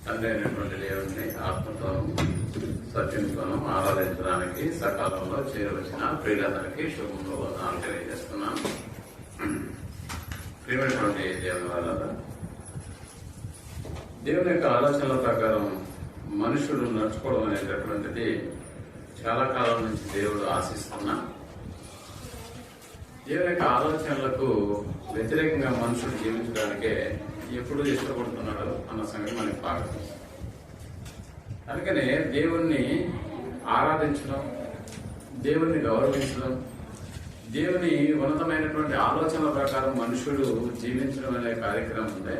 తండ్రి అయినటువంటి దేవుడిని ఆత్మతోనూ సత్యంతోనూ ఆరాధించడానికి సకాలంలో చేరవచ్చిన ప్రియులందరికీ శుభంలో వందనాలు తెలియజేస్తున్నాను. ప్రియమైనటువంటి దేవుని వల్ల దేవుని యొక్క ఆలోచనల ప్రకారం మనుషుడు నడుచుకోవడం అనేటటువంటిది చాలా కాలం నుంచి దేవుడు ఆశిస్తున్నా దేవుని యొక్క ఆలోచనలకు వ్యతిరేకంగా మనుషుడు జీవించడానికే ఎప్పుడు ఇష్టపడుతున్నాడు అన్న సంగతి మనకి బాగా తెలుసు. అందుకనే దేవుణ్ణి ఆరాధించడం, దేవుణ్ణి గౌరవించడం, దేవుని ఉన్నతమైనటువంటి ఆలోచనల ప్రకారం మనుషుడు జీవించడం అనే కార్యక్రమం ఉందే,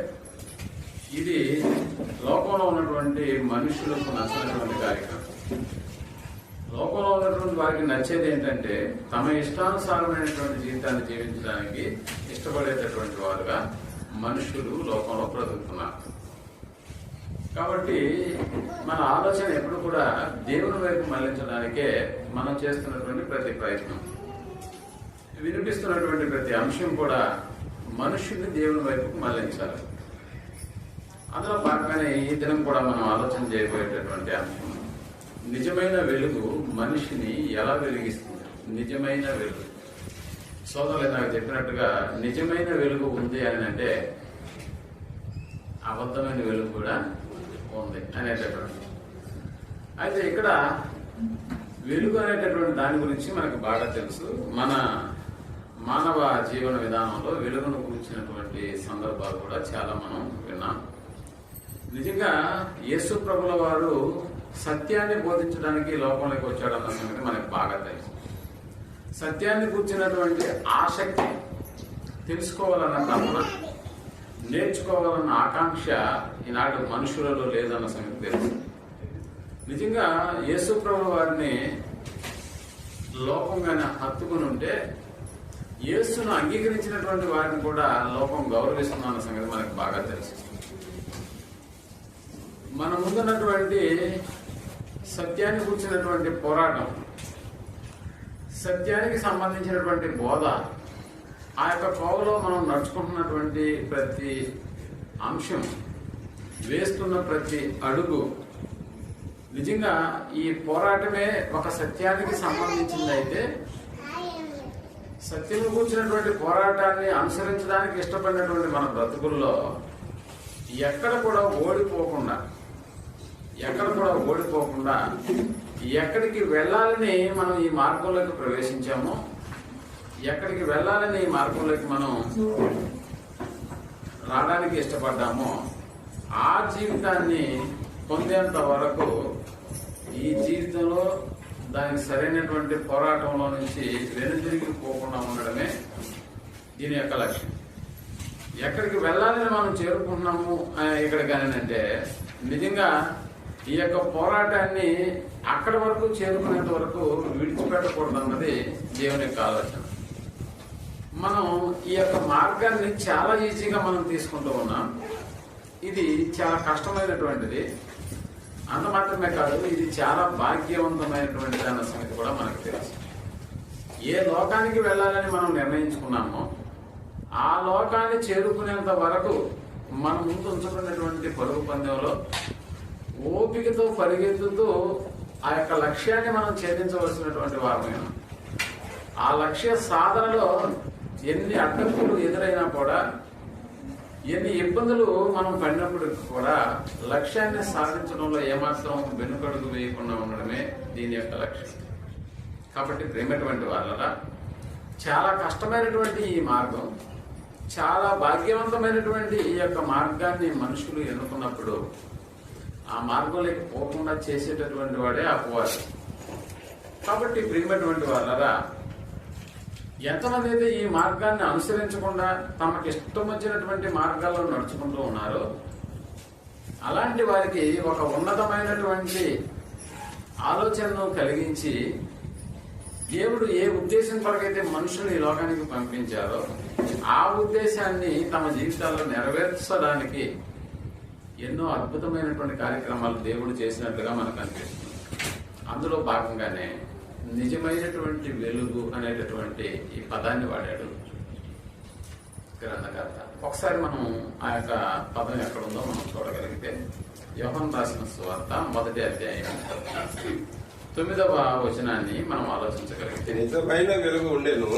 ఇది లోకంలో ఉన్నటువంటి మనుషులకు నచ్చినటువంటి కార్యక్రమం. లోకంలో ఉన్నటువంటి వారికి నచ్చేది ఏంటంటే తమ ఇష్టానుసారమైనటువంటి జీవితాన్ని జీవించడానికి ఇష్టపడేటటువంటి వారుగా మనుషులు లోకంలో బ్రతుకుతున్నారు. కాబట్టి మన ఆలోచన ఎప్పుడు కూడా దేవుని వైపు మళ్లించడానికే మనం చేస్తున్నటువంటి ప్రతి ప్రయత్నం, వినిపిస్తున్నటువంటి ప్రతి అంశం కూడా మనుషుల్ని దేవుని వైపుకు మళ్లించాలి. అందులో భాగంగానే ఈ దినం కూడా మనం ఆలోచన చేయబోయేటటువంటి అంశం, నిజమైన వెలుగు మనిషిని ఎలా వెలిగిస్తుంది. నిజమైన వెలుగు, సోదరులు నాకు చెప్పినట్టుగా నిజమైన వెలుగు ఉంది అని అంటే అబద్ధమైన వెలుగు కూడా ఉంది అనేటటువంటి. అయితే ఇక్కడ వెలుగు అనేటటువంటి దాని గురించి మనకు బాగా తెలుసు. మన మానవ జీవన విధానంలో వెలుగును గురించినటువంటి సందర్భాలు కూడా చాలా మనం విన్నాం. నిజంగా యేసు ప్రభుల వారు సత్యాన్ని బోధించడానికి లోకంలోకి వచ్చాడన్న సంగతి మనకు బాగా తెలుసు. సత్యాన్ని కూర్చున్నటువంటి ఆసక్తి, తెలుసుకోవాలన్న తపన, నేర్చుకోవాలన్న ఆకాంక్ష ఈనాడు మనుషులలో లేదన్న సంగతి తెలుసు. నిజంగా యేసు ప్రభువు వారిని లోకంగానే హత్తుకుని ఉంటే యేసును అంగీకరించినటువంటి వారిని కూడా లోకం గౌరవిస్తుందన్న సంగతి మనకు బాగా తెలుసు. మన ముందున్నటువంటి సత్యాన్ని కూర్చున్నటువంటి పోరాటం, సత్యానికి సంబంధించినటువంటి బోధ, ఆ యొక్క కోవలో మనం నడుచుకుంటున్నటువంటి ప్రతి అంశం, వేస్తున్న ప్రతి అడుగు, నిజంగా ఈ పోరాటమే ఒక సత్యానికి సంబంధించింది. అయితే సత్యం కూర్చున్నటువంటి పోరాటాన్ని అనుసరించడానికి ఇష్టపడినటువంటి మన బ్రతుకుల్లో ఎక్కడ కూడా ఓడిపోకుండా ఎక్కడికి వెళ్ళాలని మనం ఈ మార్గంలోకి ప్రవేశించామో, ఎక్కడికి వెళ్ళాలని ఈ మార్గంలోకి మనం రావడానికి ఇష్టపడ్డామో, ఆ జీవితాన్ని పొందేంత వరకు ఈ జీవితంలో దానికి సరైనటువంటి పోరాటంలో నుంచి వెనుదిరిగి పోకుండా ఉండడమే దీని యొక్క లక్ష్యం. ఎక్కడికి వెళ్ళాలని మనం చేరుకుంటున్నాము ఇక్కడికి అంటే నిజంగా ఈ యొక్క పోరాటాన్ని అక్కడి వరకు చేరుకునేంత వరకు విడిచిపెట్టకూడదు అన్నది దేవుని యొక్క ఆలోచన. మనం ఈ యొక్క మార్గాన్ని చాలా ఈజీగా మనం తీసుకుంటూ ఉన్నాం. ఇది చాలా కష్టమైనటువంటిది. అంత మాత్రమే కాదు, ఇది చాలా భాగ్యవంతమైనటువంటిది అన్న సంగతి కూడా మనకు తెలుసు. ఏ లోకానికి వెళ్ళాలని మనం నిర్ణయించుకున్నామో ఆ లోకాన్ని చేరుకునేంత వరకు మన ముందు ఉంచుకున్నటువంటి పరుగు పందెంలో ఓపికతో పరిగెత్తుతూ ఆ యొక్క లక్ష్యాన్ని మనం ఛేదించవలసినటువంటి వారమైన, ఆ లక్ష్య సాధనలో ఎన్ని అడ్డంకులు ఎదురైనా కూడా, ఎన్ని ఇబ్బందులు మనం పడినప్పుడు కూడా లక్ష్యాన్ని సాధించడంలో ఏమాత్రం వెనుకడుగు వేయకుండా ఉండడమే దీని యొక్క లక్ష్యం. కాబట్టి ప్రేమటువంటి వాళ్ళరా, చాలా కష్టమైనటువంటి ఈ మార్గం, చాలా భాగ్యవంతమైనటువంటి ఈ యొక్క మార్గాన్ని మనుషులు ఎన్నుకున్నప్పుడు ఆ మార్గంలోకి పోకుండా చేసేటటువంటి వాడే అపవాది. కాబట్టి ప్రియమైనటువంటి వాళ్ళరా, ఎంతమంది అయితే ఈ మార్గాన్ని అనుసరించకుండా తమకు ఇష్టం వచ్చినటువంటి మార్గాల్లో నడుచుకుంటూ ఉన్నారో అలాంటి వారికి ఒక ఉన్నతమైనటువంటి ఆలోచనను కలిగించి దేవుడు ఏ ఉద్దేశం కొరకైతే మనుషులు ఈ లోకానికి పంపించారో ఆ ఉద్దేశాన్ని తమ జీవితాల్లో నెరవేర్చడానికి ఎన్నో అద్భుతమైనటువంటి కార్యక్రమాలు దేవుడు చేసినట్లుగా మనకు అనిపిస్తుంది. అందులో భాగంగానే నిజమైనటువంటి వెలుగు అనేటటువంటి ఈ పదాన్ని వాడాడు గ్రంథకర్త. ఒకసారి మనం ఆ యొక్క పదం ఎక్కడుందో మనం చూడగలిగితే, యోహాను రాసిన సువార్త 1వ అధ్యాయం 9వ వచనాన్ని మనం ఆలోచించగలిగితే, నిజమైన వెలుగు ఉండెను,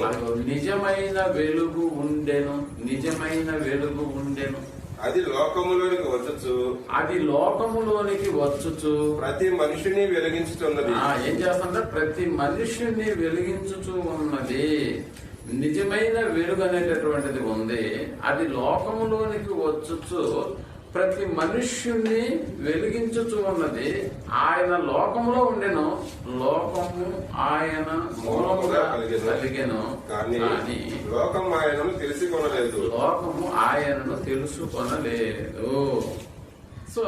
నిజమైన వెలుగు ఉండెను, నిజమైన వెలుగు ఉండెను, అది లోకములోనికి వచ్చుచు, అది లోకములోనికి వచ్చుచు ప్రతి మనిషిని వెలిగించుతున్నది. ఏం చేస్తుంటే ప్రతి మనుష్యుని వెలిగించుచు ఉన్నది. నిజమైన వెలుగు అనేటటువంటిది ఉంది, అది లోకములోనికి వచ్చుచు ప్రతి మనుష్యుణ్ణి వెలిగించుచు ఉన్నది. ఆయన లోకములో ఉండెను, లోకము ఆయన మూలముగా కలిగెను, కానీ లోకము ఆయనను తెలుసుకొనలేదు. లోకము ఆయనను తెలుసుకొనలేదు. సో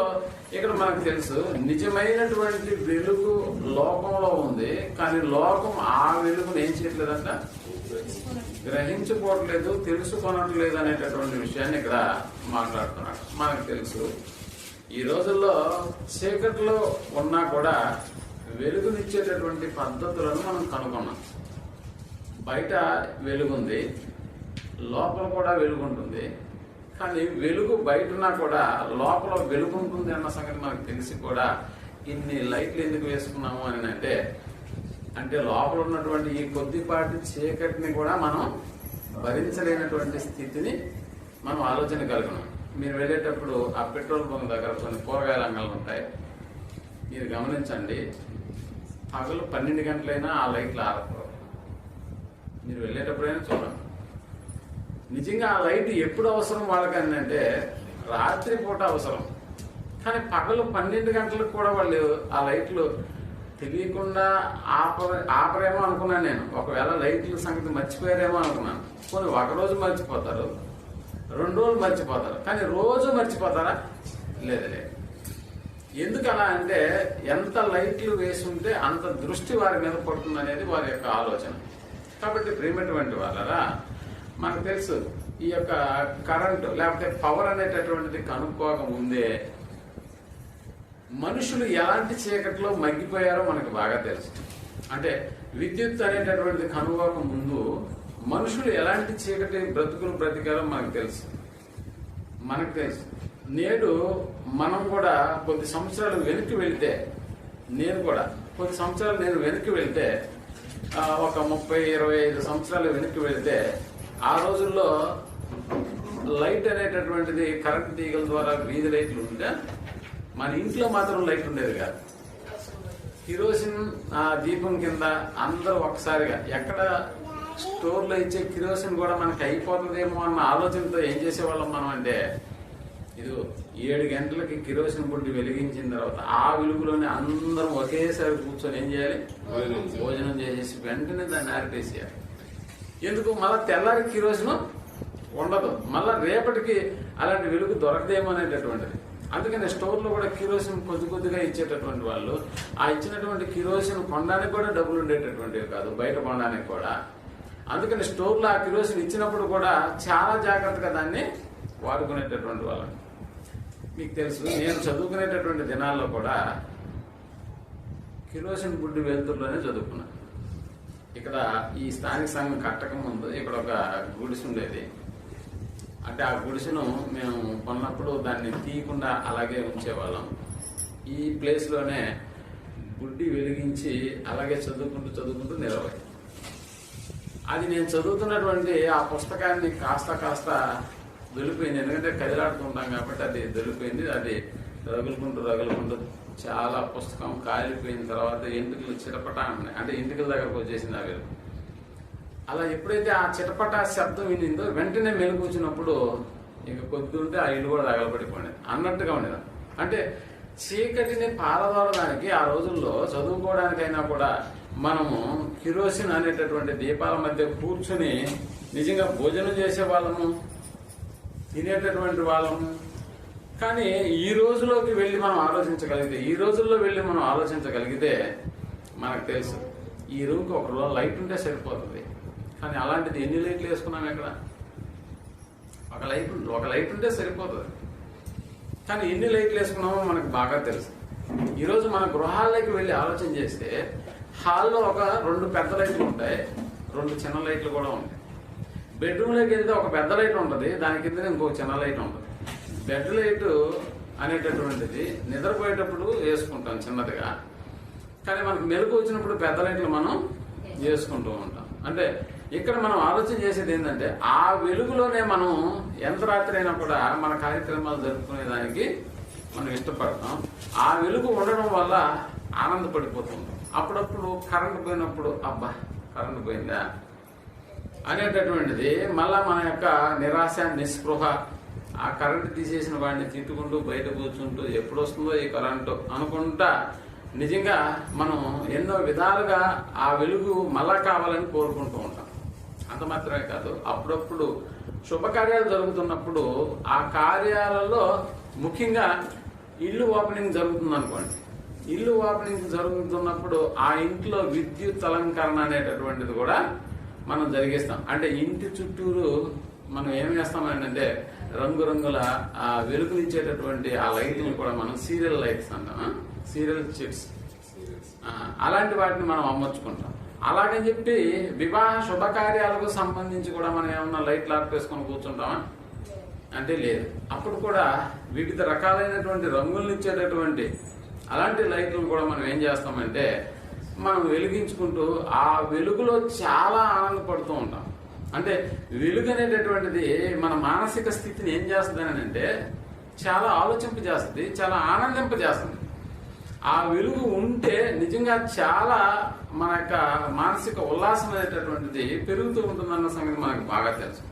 ఇక్కడ మనకు తెలుసు, నిజమైనటువంటి వెలుగు లోకంలో ఉంది, కానీ లోకం ఆ వెలుగును ఏం చేయట్లేదంట, గ్రహించుకోవట్లేదు, తెలుసుకొనట్లేదు అనేటటువంటి విషయాన్ని ఇక్కడ మాట్లాడుతున్నాడు. మనకు తెలుసు ఈ రోజుల్లో చీకట్లో ఉన్నా కూడా వెలుగునిచ్చేటటువంటి పద్ధతులను మనం కనుగొన్నాం. బయట వెలుగుంది, లోపల కూడా వెలుగుంటుంది. కానీ వెలుగు బయటన్నా కూడా లోపల వెలుగు ఉంటుంది అన్న సంగతి మనకు తెలిసి కూడా ఇన్ని లైట్లు ఎందుకు వేసుకున్నాము అని అంటే లోపల ఉన్నటువంటి ఈ కొద్దిపాటి చీకటిని కూడా మనం భరించలేనటువంటి స్థితిని మనం ఆలోచన కలిగినాం. మీరు వెళ్ళేటప్పుడు ఆ పెట్రోల్ బంక్ దగ్గర కొన్ని కూరగాయల అంగళ్ళు ఉంటాయి. మీరు గమనించండి, పగలు 12 గంటలైనా ఆ లైట్లు ఆరకూడదు. మీరు వెళ్ళేటప్పుడైనా చూడండి. నిజంగా ఆ లైట్ ఎప్పుడు అవసరం వాళ్ళకని అంటే రాత్రి పూట అవసరం. కానీ పగలు 12 గంటలకు కూడా వాళ్ళు ఆ లైట్లు తెలియకుండా ఆపరేమో అనుకున్నాను నేను. ఒకవేళ లైట్ల సంగతి మర్చిపోయారేమో అనుకున్నాను. కొన్ని ఒకరోజు మర్చిపోతారు, 2 రోజులు మర్చిపోతారు, కానీ రోజు మర్చిపోతారా? లేదు. ఎందుకు అలా అంటే ఎంత లైట్లు వేసుంటే అంత దృష్టి వారి మీద పడుతుంది అనేది వారి యొక్క ఆలోచన. కాబట్టి ప్రియమైనటువంటి వాళ్ళరా, మనకు తెలుసు ఈ యొక్క కరెంటు లేకపోతే పవర్ అనేటటువంటిది కనుక్కోక ముందే మనుషులు ఎలాంటి చీకట్లో మగ్గిపోయారో మనకు బాగా తెలుసు. అంటే విద్యుత్ అనేటటువంటిది కనుగోక ముందు మనుషులు ఎలాంటి చీకటి బ్రతికారో మనకు తెలుసు. నేడు మనం కూడా కొద్ది సంవత్సరాలు వెనక్కి వెళ్తే, నేను వెనక్కి వెళ్తే ఒక 30-25 సంవత్సరాలు వెనక్కి వెళ్తే ఆ రోజుల్లో లైట్ అనేటటువంటిది కరెంట్ తీగల ద్వారా వీధి లైట్లు ఉంటే మన ఇంట్లో మాత్రం లైట్ ఉండేది కాదు. కిరోసిన్ ఆ దీపం కింద అందరూ ఒకసారిగా, ఎక్కడ స్టోర్లో ఇచ్చే కిరోసిన్ కూడా మనకి అయిపోతుందేమో అన్న ఆలోచనతో ఏం చేసేవాళ్ళం మనం అంటే, ఇది 7 గంటలకి కిరోసిన్ బుడ్డి వెలిగించిన తర్వాత ఆ వెలుగులోనే అందరం ఒకేసారి కూర్చొని ఏం చేయాలి, భోజనం చేసేసి వెంటనే దాన్ని ఆరిపేసేయాలి. ఎందుకు? మళ్ళా తెల్లారి కిరోసిన్ ఉండదు, మళ్ళా రేపటికి అలాంటి వెలుగు దొరకదేమో అనేటటువంటిది. అందుకని స్టోర్లో కూడా కిరోసిన్ కొద్దిగా ఇచ్చేటటువంటి వాళ్ళు, ఆ ఇచ్చినటువంటి కిరోసిన్ కొనడానికి కూడా డబ్బులు ఉండేటటువంటివి కాదు, బయట కొనడానికి కూడా. అందుకని స్టోర్లో ఆ కిరోసిన్ ఇచ్చినప్పుడు కూడా చాలా జాగ్రత్తగా దాన్ని వాడుకునేటటువంటి వాళ్ళని. మీకు తెలుసు, నేను చదువుకునేటటువంటి దినాల్లో కూడా కిరోసిన్ బుడ్డి వెలుతురులోనే చదువుకున్నాను. ఇక్కడ ఈ స్థానిక సంఘం కట్టక ముందు ఇక్కడ ఒక గుడిసె ఉండేది. అంటే ఆ గుడిసెను మేము కొన్నప్పుడు దాన్ని తీయకుండా అలాగే ఉంచేవాళ్ళం. ఈ ప్లేస్లోనే బుడ్డి వెలిగించి అలాగే చదువుకుంటూ నిలబడి, అది నేను చదువుతున్నటువంటి ఆ పుస్తకాన్ని కాస్త దొలిపోయింది. ఎందుకంటే కదిలాడుతుంటాం కాబట్టి అది దొలిపోయింది. అది రగులుకుంటూ చాలా పుస్తకం కాలిపోయిన తర్వాత ఎంటుకలు చిటపటా ఉన్నాయి. అంటే ఎంటుకల దగ్గరకు వచ్చేసింది ఆ వెలుగు. అలా ఎప్పుడైతే ఆ చిటపటా శబ్దం వినిందో వెంటనే మెలుగు వచ్చినప్పుడు ఇక కొద్ది ఉంటే ఆ ఇల్లు కూడా తగలబడిపోయింది అన్నట్టుగా ఉండేది. అంటే చీకటిని పారదోలడానికి ఆ రోజుల్లో చదువుకోవడానికైనా కూడా మనము కిరోసిన్ అనేటటువంటి దీపాల మధ్య కూర్చుని నిజంగా భోజనం చేసే వాళ్ళము, తినేటటువంటి వాళ్ళము. కానీ ఈ రోజుల్లోకి వెళ్ళి మనం ఆలోచించగలిగితే మనకు తెలుసు ఈ రూమ్కి ఒక లైట్ ఉంటే సరిపోతుంది. కానీ అలాంటిది ఎన్ని లైట్లు వేసుకున్నాం ఇక్కడ? ఒక లైట్ ఉంటే సరిపోతుంది. కానీ ఎన్ని లైట్లు వేసుకున్నామో మనకు బాగా తెలుసు. ఈరోజు మన గృహాల్లోకి వెళ్ళి ఆలోచన చేస్తే హాల్లో ఒక 2 పెద్ద లైట్లు ఉంటాయి, 2 చిన్న లైట్లు కూడా ఉంటాయి. బెడ్రూమ్లోకి వెళ్తే ఒక పెద్ద లైట్ ఉంటుంది, దాని కింద ఇంకో చిన్న లైట్ ఉంటుంది. బెడ్ లైట్ అనేటటువంటిది నిద్రపోయేటప్పుడు వేసుకుంటాం చిన్నదిగా, కానీ మనకు మెలకు వచ్చినప్పుడు పెద్ద లైట్లు మనం వేసుకుంటూ ఉంటాం. అంటే ఇక్కడ మనం ఆలోచన చేసేది ఏంటంటే ఆ వెలుగులోనే మనం ఎంత రాత్రి అయినా కూడా మన కార్యక్రమాలు జరుపుకునేదానికి మనం ఇష్టపడతాం. ఆ వెలుగు ఉండడం వల్ల ఆనందపడిపోతుంటాం. అప్పుడప్పుడు కరెంట్ పోయినప్పుడు అబ్బా కరెంట్ పోయిందా అనేటటువంటిది మళ్ళా మన యొక్క నిరాశ నిస్పృహ, ఆ కరెంటు తీసేసిన వాడిని తిట్టుకుంటూ బయట కూర్చుంటూ ఎప్పుడు వస్తుందో ఈ కరెంటు అనుకుంటా నిజంగా మనం ఎన్నో విధాలుగా ఆ వెలుగు మళ్ళా కావాలని కోరుకుంటూ ఉంటాం. అంత మాత్రమే కాదు, అప్పుడప్పుడు శుభకార్యాలు జరుగుతున్నప్పుడు ఆ కార్యాలలో ముఖ్యంగా ఇల్లు ఓపెనింగ్ జరుగుతుంది అనుకోండి, ఇల్లు ఓపెనింగ్ జరుగుతున్నప్పుడు ఆ ఇంట్లో విద్యుత్ అలంకరణ అనేటటువంటిది కూడా మనం జరిగిస్తాం. అంటే ఇంటి చుట్టూరు మనం ఏం చేస్తామంటే రంగురంగుల ఆ వెలుగునిచ్చేటటువంటి ఆ లైట్లను కూడా మనం సీరియల్ లైట్స్ అంటాం, సీరియల్ చిట్స్, అలాంటి వాటిని మనం అమర్చుకుంటాం. అలాగని చెప్పి వివాహ శుభకార్యాలకు సంబంధించి కూడా మనం ఏమన్నా లైట్లు ఆర్పేసుకొని కూర్చుంటామా అంటే లేదు. అప్పుడు కూడా వివిధ రకాలైనటువంటి రంగులను ఇచ్చేటటువంటి అలాంటి లైట్లను కూడా మనం ఏం చేస్తామంటే మనం వెలిగించుకుంటూ ఆ వెలుగులో చాలా ఆనందపడుతూ ఉంటాం. అంటే వెలుగు అనేటటువంటిది మన మానసిక స్థితిని ఏం చేస్తుంది అని అంటే చాలా ఆలోచింపజేస్తుంది, చాలా ఆనందింపజేస్తుంది. ఆ వెలుగు ఉంటే నిజంగా చాలా మన యొక్క మానసిక ఉల్లాసం అనేటటువంటిది పెరుగుతూ ఉంటుందన్న సంగతి మనకు బాగా తెలుసు.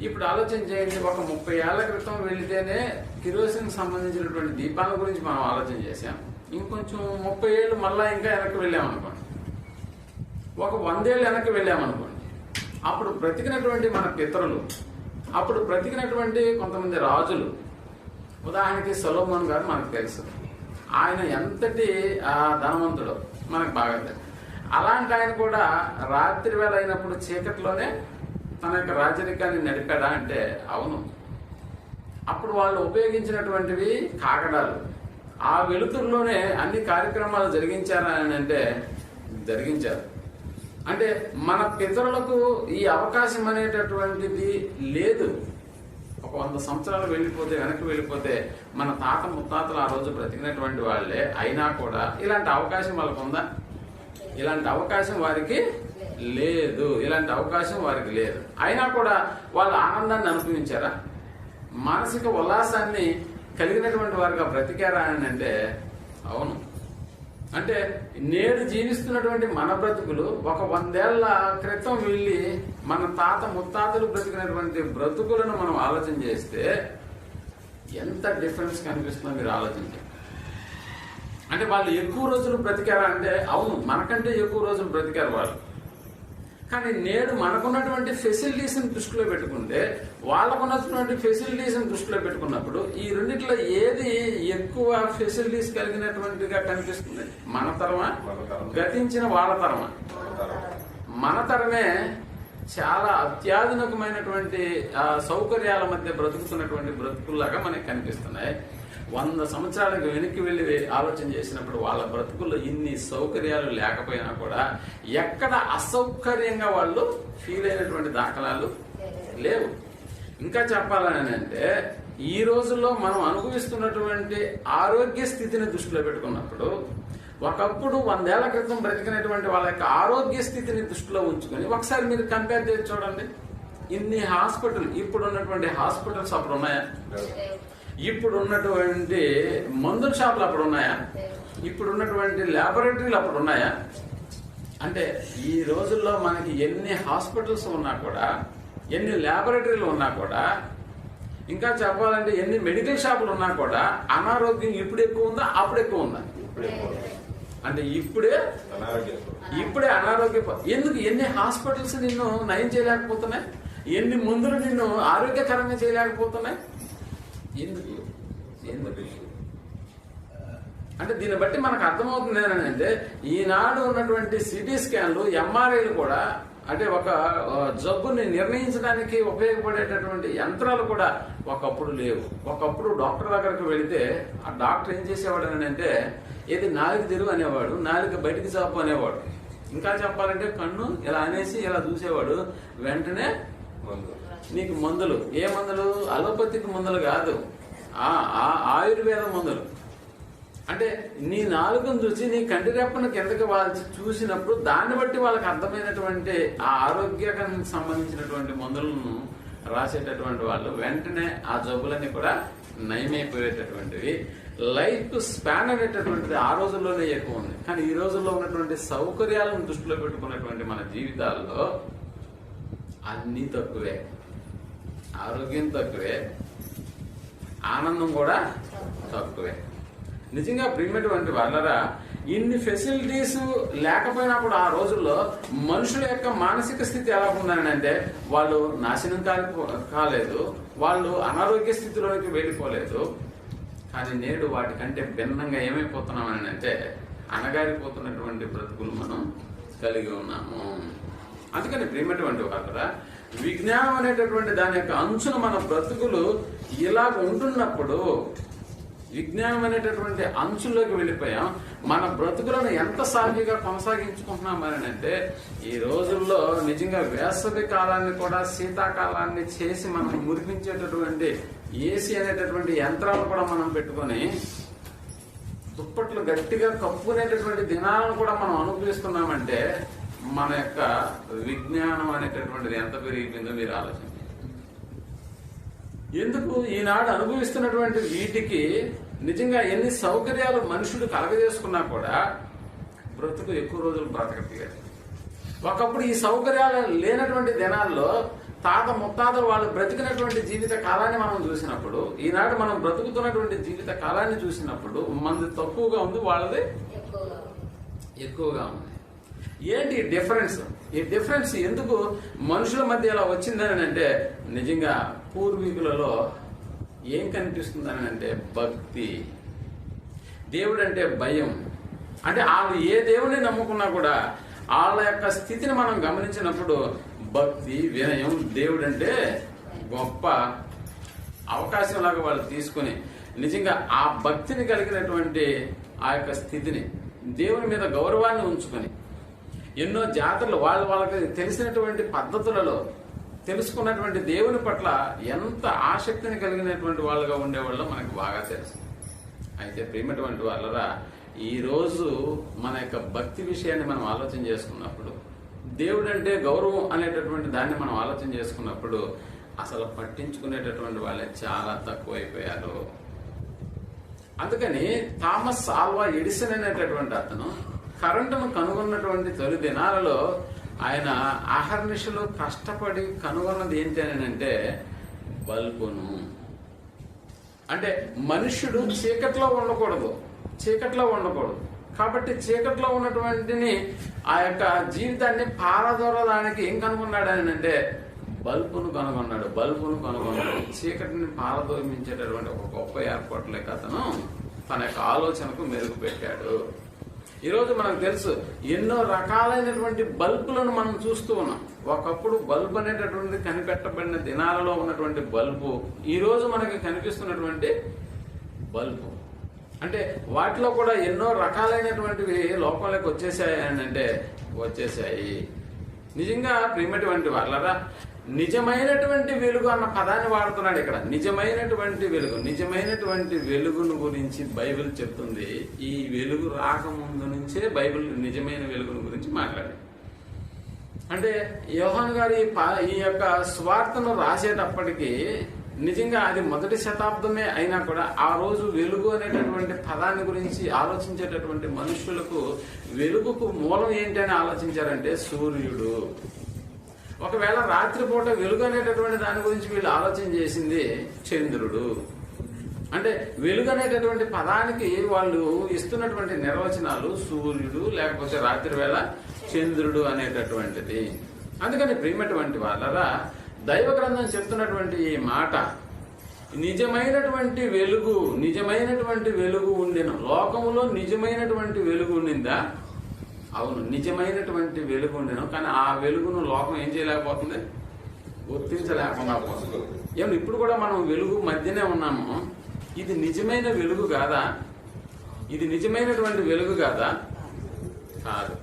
ఇప్పుడు ఆలోచన చేయండి, ఒక 30 ఏళ్ల క్రితం వెళితేనే కిరోసిన్ సంబంధించినటువంటి దీపాల గురించి మనం ఆలోచన చేశాం. ఇంకొంచెం 30 ఏళ్ళు మళ్ళా ఇంకా వెనక్కి వెళ్ళామనుకోండి, ఒక 100 ఏళ్ళు వెనక్కి వెళ్ళామనుకోండి, అప్పుడు బ్రతికినటువంటి మన పితరులు, అప్పుడు బ్రతికినటువంటి కొంతమంది రాజులు, ఉదాహరణకి సొలొమోన్ గారు మనకు తెలుసు, ఆయన ఎంతటి ధనవంతుడు మనకు బాగా తెలుసు. అలాంటి ఆయన కూడా రాత్రి వేళ అయినప్పుడు చీకట్లోనే తన యొక్క రాజరికాన్ని నడిపాడా అంటే అవును. అప్పుడు వాళ్ళు ఉపయోగించినటువంటివి కాకడాలు, ఆ వెలుతురులోనే అన్ని కార్యక్రమాలు జరిగించారా అని అంటే జరిగించారు. అంటే మన పితరులకు ఈ అవకాశం అనేటటువంటిది లేదు. ఒక 100 సంవత్సరాలు వెళ్ళిపోతే వెనక్కి వెళ్ళిపోతే మన తాత ముత్తాతలు ఆ రోజు బ్రతికినటువంటి వాళ్ళే అయినా కూడా ఇలాంటి అవకాశం వాళ్ళకు ఉందా? ఇలాంటి అవకాశం వారికి లేదు, ఇలాంటి అవకాశం వారికి లేదు. అయినా కూడా వాళ్ళు ఆనందాన్ని అనుభవించారా, మానసిక ఉల్లాసాన్ని కలిగినటువంటి వారిగా బ్రతికారా అని అంటే అవును. అంటే నేడు జీవిస్తున్నటువంటి మన బ్రతుకులు ఒక 100 ఏళ్ల క్రితం వెళ్ళి మన తాత ముత్తాతలు బ్రతికినటువంటి బ్రతుకులను మనం ఆలోచన చేస్తే ఎంత డిఫరెన్స్ కనిపిస్తుందో మీరు ఆలోచించండి. అంటే వాళ్ళు ఎక్కువ రోజులు బ్రతికారా అంటే అవును, మనకంటే ఎక్కువ రోజులు బ్రతికారు వాళ్ళు. కానీ నేడు మనకున్నటువంటి ఫెసిలిటీస్ని దృష్టిలో పెట్టుకుంటే వాళ్ళకున్నటువంటి ఫెసిలిటీస్ని దృష్టిలో పెట్టుకున్నప్పుడు ఈ రెండిట్లో ఏది ఎక్కువ ఫెసిలిటీస్ కలిగినటువంటిగా కనిపిస్తుంది? మన తరమా, గతించిన వాళ్ళ తరమా? మన తరమే చాలా అత్యాధునికమైనటువంటి సౌకర్యాల మధ్య బ్రతుకుతున్నటువంటి బ్రతుకుల్లాగా మనకి కనిపిస్తున్నాయి. 100 సంవత్సరాలకు వెనక్కి వెళ్ళి ఆలోచన చేసినప్పుడు వాళ్ళ బ్రతుకుల్లో ఇన్ని సౌకర్యాలు లేకపోయినా కూడా ఎక్కడ అసౌకర్యంగా వాళ్ళు ఫీల్ అయినటువంటి దాఖలాలు లేవు. ఇంకా చెప్పాలని అంటే ఈ రోజుల్లో మనం అనుభవిస్తున్నటువంటి ఆరోగ్య స్థితిని దృష్టిలో పెట్టుకున్నప్పుడు ఒకప్పుడు 100 ఏళ్ల క్రితం బ్రతికినటువంటి వాళ్ళ యొక్క ఆరోగ్య స్థితిని దృష్టిలో ఉంచుకొని ఒకసారి మీరు కంపేర్ చేసి చూడండి. ఇన్ని హాస్పిటల్, ఇప్పుడు ఉన్నటువంటి హాస్పిటల్స్ అప్పుడు ఉన్నాయా? ఇప్పుడు ఉన్నటువంటి మందుల షాపులు అప్పుడు ఉన్నాయా? ఇప్పుడు ఉన్నటువంటి ల్యాబొరేటరీలు అప్పుడు ఉన్నాయా? అంటే ఈ రోజుల్లో మనకి ఎన్ని హాస్పిటల్స్ ఉన్నా కూడా, ఎన్ని ల్యాబొరేటరీలు ఉన్నా కూడా, ఇంకా చెప్పాలంటే ఎన్ని మెడికల్ షాపులు ఉన్నా కూడా అనారోగ్యం ఇప్పుడు ఎక్కువ ఉందా అప్పుడు ఎక్కువ ఉందా? అంటే ఇప్పుడే అనారోగ్య. ఎందుకు? ఎన్ని హాస్పిటల్స్ నిన్ను నయం చేయలేకపోతున్నాయి, ఎన్ని మందులు నిన్ను ఆరోగ్యకరంగా చేయలేకపోతున్నాయి. ఎందుకు? అంటే దీన్ని బట్టి మనకు అర్థమవుతుంది ఏంటంటే ఈనాడు ఉన్నటువంటి సిటీ స్కాన్లు, ఎంఆర్ఐలు కూడా, అంటే ఒక జబ్బుని నిర్ణయించడానికి ఉపయోగపడేటటువంటి యంత్రాలు కూడా ఒకప్పుడు లేవు. ఒకప్పుడు డాక్టర్ దగ్గరకు వెళితే ఆ డాక్టర్ ఏం చేసేవాడు అని అంటే ఏది నాలుగు తెరువు అనేవాడు, నాలుగు బయటికి చాపు అనేవాడు. ఇంకా చెప్పాలంటే కన్ను ఇలా అనేసి ఇలా చూసేవాడు, వెంటనే నీకు మందులు. ఏ మందులు? అలోపతిక్ మందులు కాదు, ఆయుర్వేద మందులు. అంటే నీ నాలుకను చూసి నీ కంటి రెప్పను కిందకి వాళ్ళు చూసినప్పుడు దాన్ని బట్టి వాళ్ళకి అర్థమైనటువంటి ఆ ఆరోగ్యానికి సంబంధించినటువంటి మందులను రాసేటటువంటి వాళ్ళు వెంటనే ఆ జబ్బులన్నీ కూడా నయమైపోయేటటువంటివి. లైఫ్ స్పాన్ అనేటటువంటిది ఆ రోజుల్లోనే ఎక్కువ ఉంది. కానీ ఈ రోజుల్లో ఉన్నటువంటి సౌకర్యాలను దృష్టిలో పెట్టుకున్నటువంటి మన జీవితాల్లో అన్నీ తక్కువే, ఆరోగ్యం తక్కువే, ఆనందం కూడా తక్కువే. నిజంగా ప్రియమైనటువంటి వాళ్ళరా, ఇన్ని ఫెసిలిటీస్ లేకపోయినప్పుడు ఆ రోజుల్లో మనుషుల యొక్క మానసిక స్థితి ఎలా ఉందని అంటే వాళ్ళు నాశనం కాలేదు, వాళ్ళు అనారోగ్య స్థితిలోకి వెళ్ళిపోలేదు. కానీ నేడు వాటికంటే భిన్నంగా ఏమైపోతున్నామని అంటే అణగారిపోతున్నటువంటి బ్రతుకులు మనం కలిగి ఉన్నాము. అందుకని ప్రియమైనటువంటి వాళ్ళరా, విజ్ఞానం అనేటటువంటి దాని యొక్క అంచున మన బ్రతుకులు ఇలాగ ఉంటున్నప్పుడు, విజ్ఞానం అనేటటువంటి అంచుల్లోకి వెళ్ళిపోయాం. మన బ్రతుకులను ఎంత సాఫీగా కొనసాగించుకుంటున్నామని అంటే ఈ రోజుల్లో నిజంగా వేసవి కాలాన్ని కూడా శీతాకాలాన్ని చేసి మనం మురిపించేటటువంటి ఏసీ అనేటటువంటి యంత్రాలను కూడా మనం పెట్టుకొని దుప్పట్లు గట్టిగా కప్పుకునేటటువంటి దినాలను కూడా మనం అనుభవిస్తున్నామంటే మన యొక్క విజ్ఞానం అనేటటువంటిది ఎంత పెరిగిపోయిందో మీరు ఆలోచించండి. ఎందుకు ఈనాడు అనుభవిస్తున్నటువంటి వీటికి నిజంగా ఎన్ని సౌకర్యాలు మనుషులు కలగజేసుకున్నా కూడా బ్రతుకు ఎక్కువ రోజులు బ్రతకట్లేదు. ఒకప్పుడు ఈ సౌకర్యాలు లేనటువంటి దినాల్లో తాత ముత్తాతలు వాళ్ళు బ్రతికినటువంటి జీవిత కాలాన్ని మనం చూసినప్పుడు, ఈనాడు మనం బ్రతుకుతున్నటువంటి జీవిత కాలాన్ని చూసినప్పుడు మనది తక్కువగా ఉంది, వాళ్ళది ఎక్కువగా ఉంది. ఏంటి డిఫరెన్స్? ఈ డిఫరెన్స్ ఎందుకు మనుషుల మధ్య ఇలా వచ్చిందని అంటే నిజంగా పూర్వీకులలో ఏం కనిపిస్తుందని అంటే భక్తి, దేవుడు అంటే భయం. అంటే వాళ్ళు ఏ దేవుడిని నమ్ముకున్నా కూడా వాళ్ళ యొక్క స్థితిని మనం గమనించినప్పుడు భక్తి, వినయం, దేవుడు అంటే గొప్ప అవకాశం లాగా వాళ్ళు తీసుకుని నిజంగా ఆ భక్తిని కలిగినటువంటి ఆ యొక్క స్థితిని, దేవుని మీద గౌరవాన్ని ఉంచుకొని ఎన్నో జాతరలు వాళ్ళకి తెలిసినటువంటి పద్ధతులలో తెలుసుకున్నటువంటి దేవుని పట్ల ఎంత ఆసక్తిని కలిగినటువంటి వాళ్ళుగా ఉండేవాళ్ళో మనకు బాగా తెలుసు. అయితే ప్రియమైనటువంటి వాళ్ళరా, ఈ రోజు మన యొక్క భక్తి విషయాన్ని మనం ఆలోచన చేసుకున్నప్పుడు, దేవుడు అంటే గౌరవం అనేటటువంటి దాన్ని మనం ఆలోచన చేసుకున్నప్పుడు అసలు పట్టించుకునేటటువంటి వాళ్ళే చాలా తక్కువైపోయారు. అందుకని థామస్ ఆల్వా ఎడిసన్ అనేటటువంటి అతను కరెంటును కనుగొన్నటువంటి తొలి దినాలలో ఆయన అహర్నిశలు కష్టపడి కనుగొన్నది ఏంటి అని అంటే బల్బును. అంటే మనుష్యుడు చీకట్లో ఉండకూడదు. కాబట్టి చీకట్లో ఉన్నటువంటిని ఆ యొక్క జీవితాన్ని పారదోలడానికి ఏం కనుగొన్నాడు అని అంటే బల్బును కనుగొన్నాడు. చీకటిని పారదోమించేటటువంటి ఒక గొప్ప ఏర్పాట్లేక అతను తన యొక్క ఆలోచనకు మెరుగు పెట్టాడు. ఈరోజు మనకు తెలుసు ఎన్నో రకాలైనటువంటి బల్బులను మనం చూస్తూ ఉన్నాం. ఒకప్పుడు బల్బు అనేటటువంటి కనిపెట్టబడిన దినాలలో ఉన్నటువంటి బల్బు ఈ రోజు మనకి కనిపిస్తున్నటువంటి బల్బు. అంటే వాటిలో కూడా ఎన్నో రకాలైనటువంటివి లోకంలోకి వచ్చేసాయి. నిజంగా ప్రియమైనటువంటి వాళ్ళరా, నిజమైనటువంటి వెలుగు అన్న పదాన్ని వాడుతున్నాడు ఇక్కడ. నిజమైనటువంటి వెలుగును గురించి బైబిల్ చెప్తుంది. ఈ వెలుగు రాకముందు నుంచే బైబిల్ నిజమైన వెలుగును గురించి మాట్లాడింది. అంటే యోహాను గారు ఈ యొక్క స్వార్థను రాసేటప్పటికీ నిజంగా అది మొదటి శతాబ్దమే అయినా కూడా ఆ రోజు వెలుగు అనేటటువంటి పదాన్ని గురించి ఆలోచించేటటువంటి మనుషులకు వెలుగుకు మూలం ఏంటి అని ఆలోచించారంటే సూర్యుడు. ఒకవేళ రాత్రిపూట వెలుగు అనేటటువంటి దాని గురించి వీళ్ళు ఆలోచన చేసింది చంద్రుడు. అంటే వెలుగు అనేటటువంటి పదానికి వాళ్ళు ఇస్తున్నటువంటి నిర్వచనాలు సూర్యుడు, లేకపోతే రాత్రి వేళ చంద్రుడు అనేటటువంటిది. అందుకని ప్రియమైనటువంటి వాళ్ళరా, దైవ గ్రంథం చెప్తున్నటువంటి ఈ మాట, నిజమైనటువంటి వెలుగు ఉండిన లోకములో నిజమైనటువంటి వెలుగు ఉండిందా? అవును, నిజమైనటువంటి వెలుగు ఉండేను. కానీ ఆ వెలుగును లోకం ఏం చేయలేకపోతుంది? గుర్తించలేకుండా పోతుంది. ఏమన్నా ఇప్పుడు కూడా మనం వెలుగు మధ్యనే ఉన్నాము. ఇది నిజమైన వెలుగు కాదా? ఇది నిజమైనటువంటి వెలుగు కాదా? కాదు.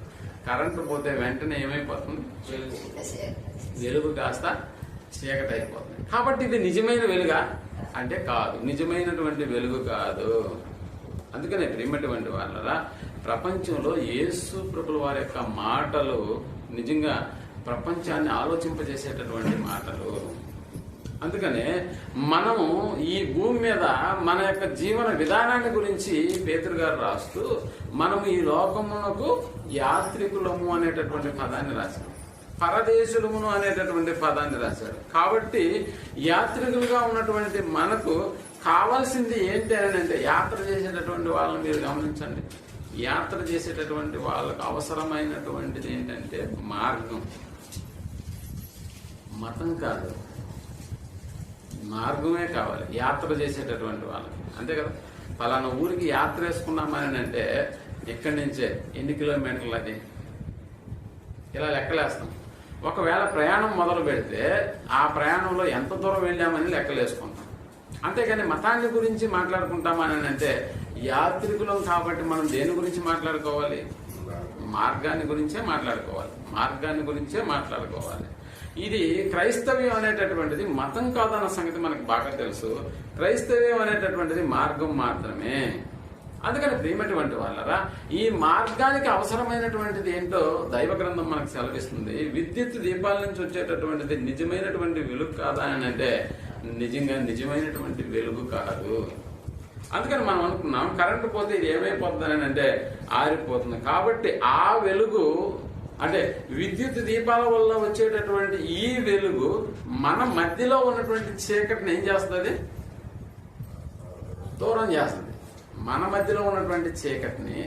కరెంటు పోతే వెంటనే ఏమైపోతుంది? వెలుగు కాస్త చీకటి అయిపోతుంది. కాబట్టి ఇది నిజమైన వెలుగా? అంటే కాదు, నిజమైనటువంటి వెలుగు కాదు. అందుకనే ప్రియమైనటువంటి వాళ్ళరా, ప్రపంచంలో యేసు ప్రభుల వారి యొక్క మాటలు నిజంగా ప్రపంచాన్ని ఆలోచింపజేసేటటువంటి మాటలు. అందుకనే మనము ఈ భూమి మీద మన యొక్క జీవన విధానాన్ని గురించి పేతురు గారు రాస్తూ మనము ఈ లోకమునకు యాత్రికులము అనేటటువంటి పదాన్ని రాశాడు, పరదేశులమును అనేటటువంటి పదాన్ని రాశాడు. కాబట్టి యాత్రికులుగా ఉన్నటువంటి మనకు కావాల్సింది ఏంటి అని అంటే, యాత్ర చేసేటటువంటి వాళ్ళని మీరు గమనించండి. యాత్ర చేసేటటువంటి వాళ్ళకు అవసరమైనటువంటిది ఏంటంటే మార్గం, మతం కాదు, మార్గమే కావాలి యాత్ర చేసేటటువంటి వాళ్ళకి. అంతే కదా, పలానా ఊరికి యాత్ర వేసుకున్నామని అంటే ఇక్కడి నుంచే ఎన్ని కిలోమీటర్లు అది ఇలా లెక్కలేస్తాం. ఒకవేళ ప్రయాణం మొదలు పెడితే ఆ ప్రయాణంలో ఎంత దూరం వెళ్ళామని లెక్కలేసుకుంటాం. అంతేగాని మతాన్ని గురించి మాట్లాడుకుంటామని అంటే, యాత్రికులం కాబట్టి మనం దేని గురించి మాట్లాడుకోవాలి? మార్గాన్ని గురించే మాట్లాడుకోవాలి, మార్గాన్ని గురించే మాట్లాడుకోవాలి. ఇది క్రైస్తవ్యం అనేటటువంటిది మతం కాదన్న సంగతి మనకు బాగా తెలుసు. క్రైస్తవ్యం అనేటటువంటిది మార్గం మాత్రమే. అందుకని ప్రియమైనటువంటి వాళ్ళరా, ఈ మార్గానికి అవసరమైనటువంటిది ఏంటో దైవ గ్రంథం మనకు సెలవిస్తుంది. విద్యుత్ దీపాల నుంచి వచ్చేటటువంటిది నిజమైనటువంటి వెలుగు కాదా అని అంటే, నిజంగా నిజమైనటువంటి వెలుగు కాదు. అందుకని మనం అనుకున్నాం కరెంటు పోతే ఇది ఏమైపోతుంది అంటే ఆరిపోతుంది. కాబట్టి ఆ వెలుగు అంటే విద్యుత్ దీపాల వల్ల వచ్చేటటువంటి ఈ వెలుగు మన మధ్యలో ఉన్నటువంటి చీకటిని ఏం చేస్తుంది? దూరం చేస్తుంది. మన మధ్యలో ఉన్నటువంటి చీకటిని,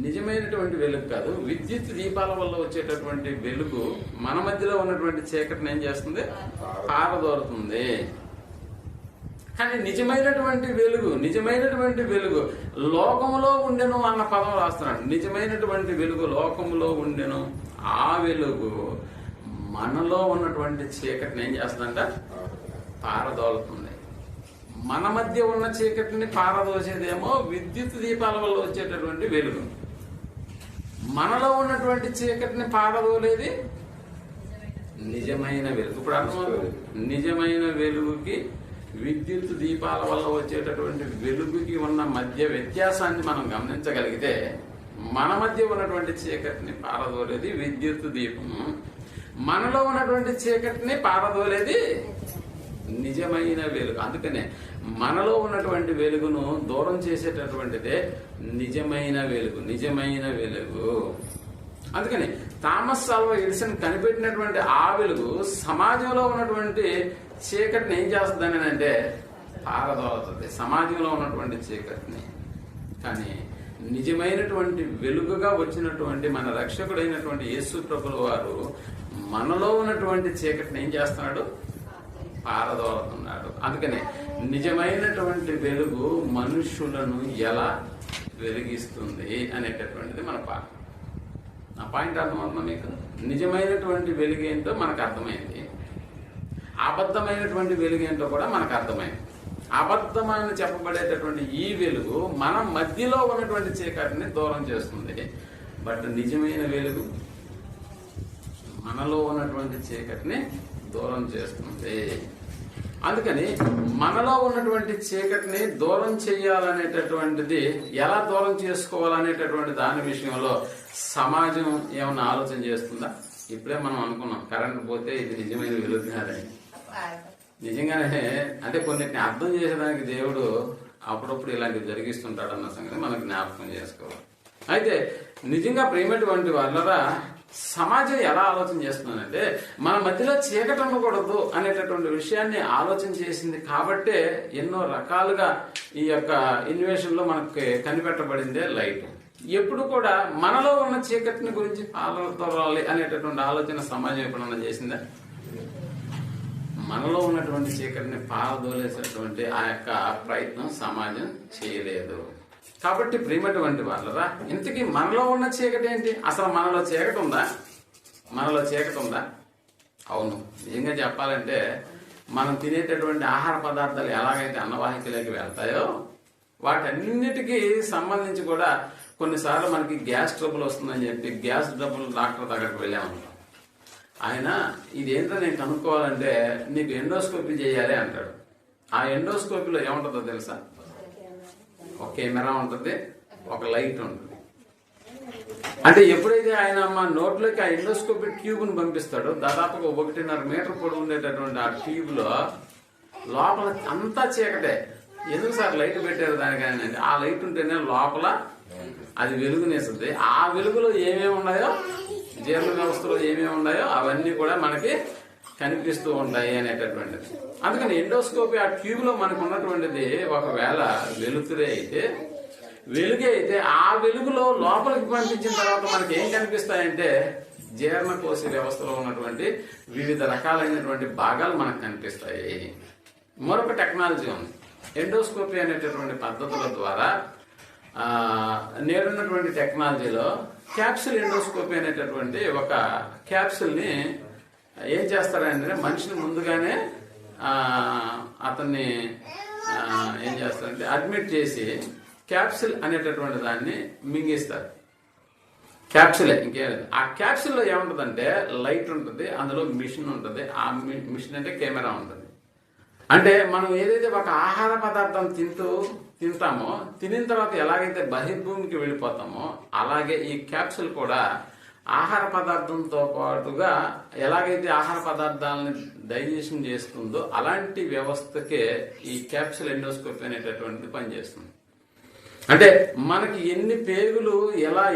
నిజమైనటువంటి వెలుగు కాదు, విద్యుత్ దీపాల వల్ల వచ్చేటటువంటి వెలుగు మన మధ్యలో ఉన్నటువంటి చీకటిని ఏం చేస్తుంది? పారదోరుతుంది. కానీ నిజమైనటువంటి వెలుగు లోకములో ఉండెను అన్న పదం రాస్తున్నాడు. నిజమైనటువంటి వెలుగు లోకములో ఉండెను. ఆ వెలుగు మనలో ఉన్నటువంటి చీకటిని ఏం చేస్తుందంట? పారదోలుతుంది. మన మధ్య ఉన్న చీకటిని పారదోసేదేమో విద్యుత్ దీపాల వల్ల వచ్చేటటువంటి వెలుగు. మనలో ఉన్నటువంటి చీకటిని పారదోలేది నిజమైన వెలుగు. ఇప్పుడు అర్థమవుతుంది, నిజమైన వెలుగుకి విద్యుత్ దీపాల వల్ల వచ్చేటటువంటి వెలుగుకి ఉన్న మధ్య వ్యత్యాసాన్ని మనం గమనించగలిగితే, మన మధ్య ఉన్నటువంటి చీకటిని పారదోలేది విద్యుత్ దీపము, మనలో ఉన్నటువంటి చీకటిని పారదోలేది నిజమైన వెలుగు. అందుకనే మనలో ఉన్నటువంటి వెలుగును దూరం చేసేటటువంటిదే నిజమైన వెలుగు. అందుకని థామస్ ఆల్వా ఎడిసన్ కనిపెట్టినటువంటి ఆ వెలుగు సమాజంలో ఉన్నటువంటి చీకటిని ఏం చేస్తుందని అంటే పారదోలుతుంది, సమాజంలో ఉన్నటువంటి చీకటిని. కానీ నిజమైనటువంటి వెలుగుగా వచ్చినటువంటి మన రక్షకుడైనటువంటి యేసు ప్రభుల వారు మనలో ఉన్నటువంటి చీకటిని ఏం చేస్తున్నాడు? పారదోలుతున్నాడు. అందుకనే నిజమైనటువంటి వెలుగు మనుష్యులను ఎలా వెలిగిస్తుంది అనేటటువంటిది మన పాఠం. నా పాయింట్ అర్థమవుతుందా మీకు? నిజమైనటువంటి వెలుగు ఏంటో మనకు అర్థమైంది, అబద్ధమైనటువంటి వెలుగు ఏంటో కూడా మనకు అర్థమైంది. అబద్ధమని చెప్పబడేటటువంటి ఈ వెలుగు మన మధ్యలో ఉన్నటువంటి చీకటిని దూరం చేస్తుంది. బట్ నిజమైన వెలుగు మనలో ఉన్నటువంటి చీకటిని దూరం చేస్తుంది. అందుకని మనలో ఉన్నటువంటి చీకటిని దూరం చేయాలనేటటువంటిది, ఎలా దూరం చేసుకోవాలనేటటువంటి దాని విషయంలో సమాజం ఏమన్నా ఆలోచన చేస్తుందా? ఇప్పుడే మనం అనుకున్నాం కరెంట్ పోతే ఇది నిజమైన వెలుగు కాదని. నిజంగానే అంటే కొన్నిటిని అర్థం చేసేదానికి దేవుడు అప్పుడప్పుడు ఇలాంటివి జరిగిస్తుంటాడు అన్న సంగతి మనకు జ్ఞాపకం చేసుకోవాలి. అయితే నిజంగా ప్రేమటువంటి వాళ్ళరా, సమాజం ఎలా ఆలోచన చేస్తుందంటే మన మధ్యలో చీకటి ఉండకూడదు అనేటటువంటి విషయాన్ని ఆలోచన చేసింది. కాబట్టే ఎన్నో రకాలుగా ఈ యొక్క ఇన్వేషన్ లో మనకి కనిపెట్టబడిందే లైట్. ఎప్పుడు కూడా మనలో ఉన్న చీకటిని గురించి పాల్గొనాలి అనేటటువంటి ఆలోచన సమాజం ఎప్పుడన్నా చేసిందా? మనలో ఉన్నటువంటి చీకటిని పారదోలేసేటువంటి ఆ యొక్క ప్రయత్నం సమాజం చేయలేదు. కాబట్టి ప్రియమైనటువంటి వాళ్ళరా, ఇంతకీ మనలో ఉన్న చీకటి ఏంటి? అసలు మనలో చీకటి ఉందా? అవును, నిజంగా చెప్పాలంటే మనం తినేటటువంటి ఆహార పదార్థాలు ఎలాగైతే అన్నవాహికలోకి వెళ్తాయో వాటన్నిటికీ సంబంధించి కూడా కొన్నిసార్లు మనకి గ్యాస్ ట్రబుల్ వస్తుందని చెప్పి గ్యాస్ ట్రబుల్ డాక్టర్ దగ్గరికి వెళ్ళామనుకో, ఆయన ఇదేంటో నేను కనుక్కోవాలంటే నీకు ఎండోస్కోపీ చేయాలి అంటాడు. ఆ ఎండోస్కోపీలో ఏముంటుందో తెలుసా? ఒక కెమెరా ఉంటుంది, ఒక లైట్ ఉంటుంది. అంటే ఎప్పుడైతే ఆయన మా నోట్లోకి ఆ ఎండోస్కోపీ ట్యూబ్ను పంపిస్తాడో, దాదాపుగా 1.5 మీటర్ పొడవు ఉండేటటువంటి ఆ ట్యూబ్ లో లోపల అంతా చీకటే. ఎందుకు సార్ లైట్ పెట్టారు దానికని? ఆ లైట్ ఉంటేనే లోపల అది వెలుగునేస్తుంది. ఆ వెలుగులో ఏమేమి ఉన్నాయో, జీర్ణ వ్యవస్థలో ఏమేమి ఉన్నాయో అవన్నీ కూడా మనకి కనిపిస్తూ ఉంటాయి అనేటటువంటిది. అందుకని ఎండోస్కోపీ ఆ ట్యూబ్ లో మనకు ఉన్నటువంటిది ఒకవేళ వెలుతురే అయితే, వెలుగే అయితే ఆ వెలుగులో లోపలికి పంపించిన తర్వాత మనకి ఏం కనిపిస్తాయంటే జీర్ణకోశ వ్యవస్థలో ఉన్నటువంటి వివిధ రకాలైనటువంటి భాగాలు మనకు కనిపిస్తాయి. మరొక టెక్నాలజీ ఉంది. ఎండోస్కోపీ అనేటటువంటి పద్ధతుల ద్వారా నేడున్నటువంటి టెక్నాలజీలో క్యాప్సుల్ ఎండోస్కోపీ అనేటటువంటి ఒక క్యాప్సుల్ ని ఏం చేస్తారంటే మనిషిని ముందుగానే అతన్ని ఏం చేస్తారంటే అడ్మిట్ చేసి క్యాప్సుల్ అనేటటువంటి దాన్ని మింగిస్తారు. క్యాప్సులే, ఇంకేం లేదు. ఆ క్యాప్సుల్లో ఏముంటుందంటే లైట్ ఉంటుంది, అందులో మిషన్ ఉంటుంది. ఆ మిషన్ అంటే కెమెరా ఉంటుంది. అంటే మనం ఏదైతే ఒక ఆహార పదార్థం తింటామో, తినిన తర్వాత ఎలాగైతే బహిర్భూమికి వెళ్ళిపోతామో అలాగే ఈ క్యాప్సుల్ కూడా ఆహార పదార్థంతో పాటుగా ఎలాగైతే ఆహార పదార్థాలను డైజెషన్ చేస్తుందో అలాంటి వ్యవస్థకే ఈ క్యాప్సుల్ ఎండోస్కోపీ అనేటటువంటిది పనిచేస్తుంది. అంటే మనకి ఎన్ని పేగులు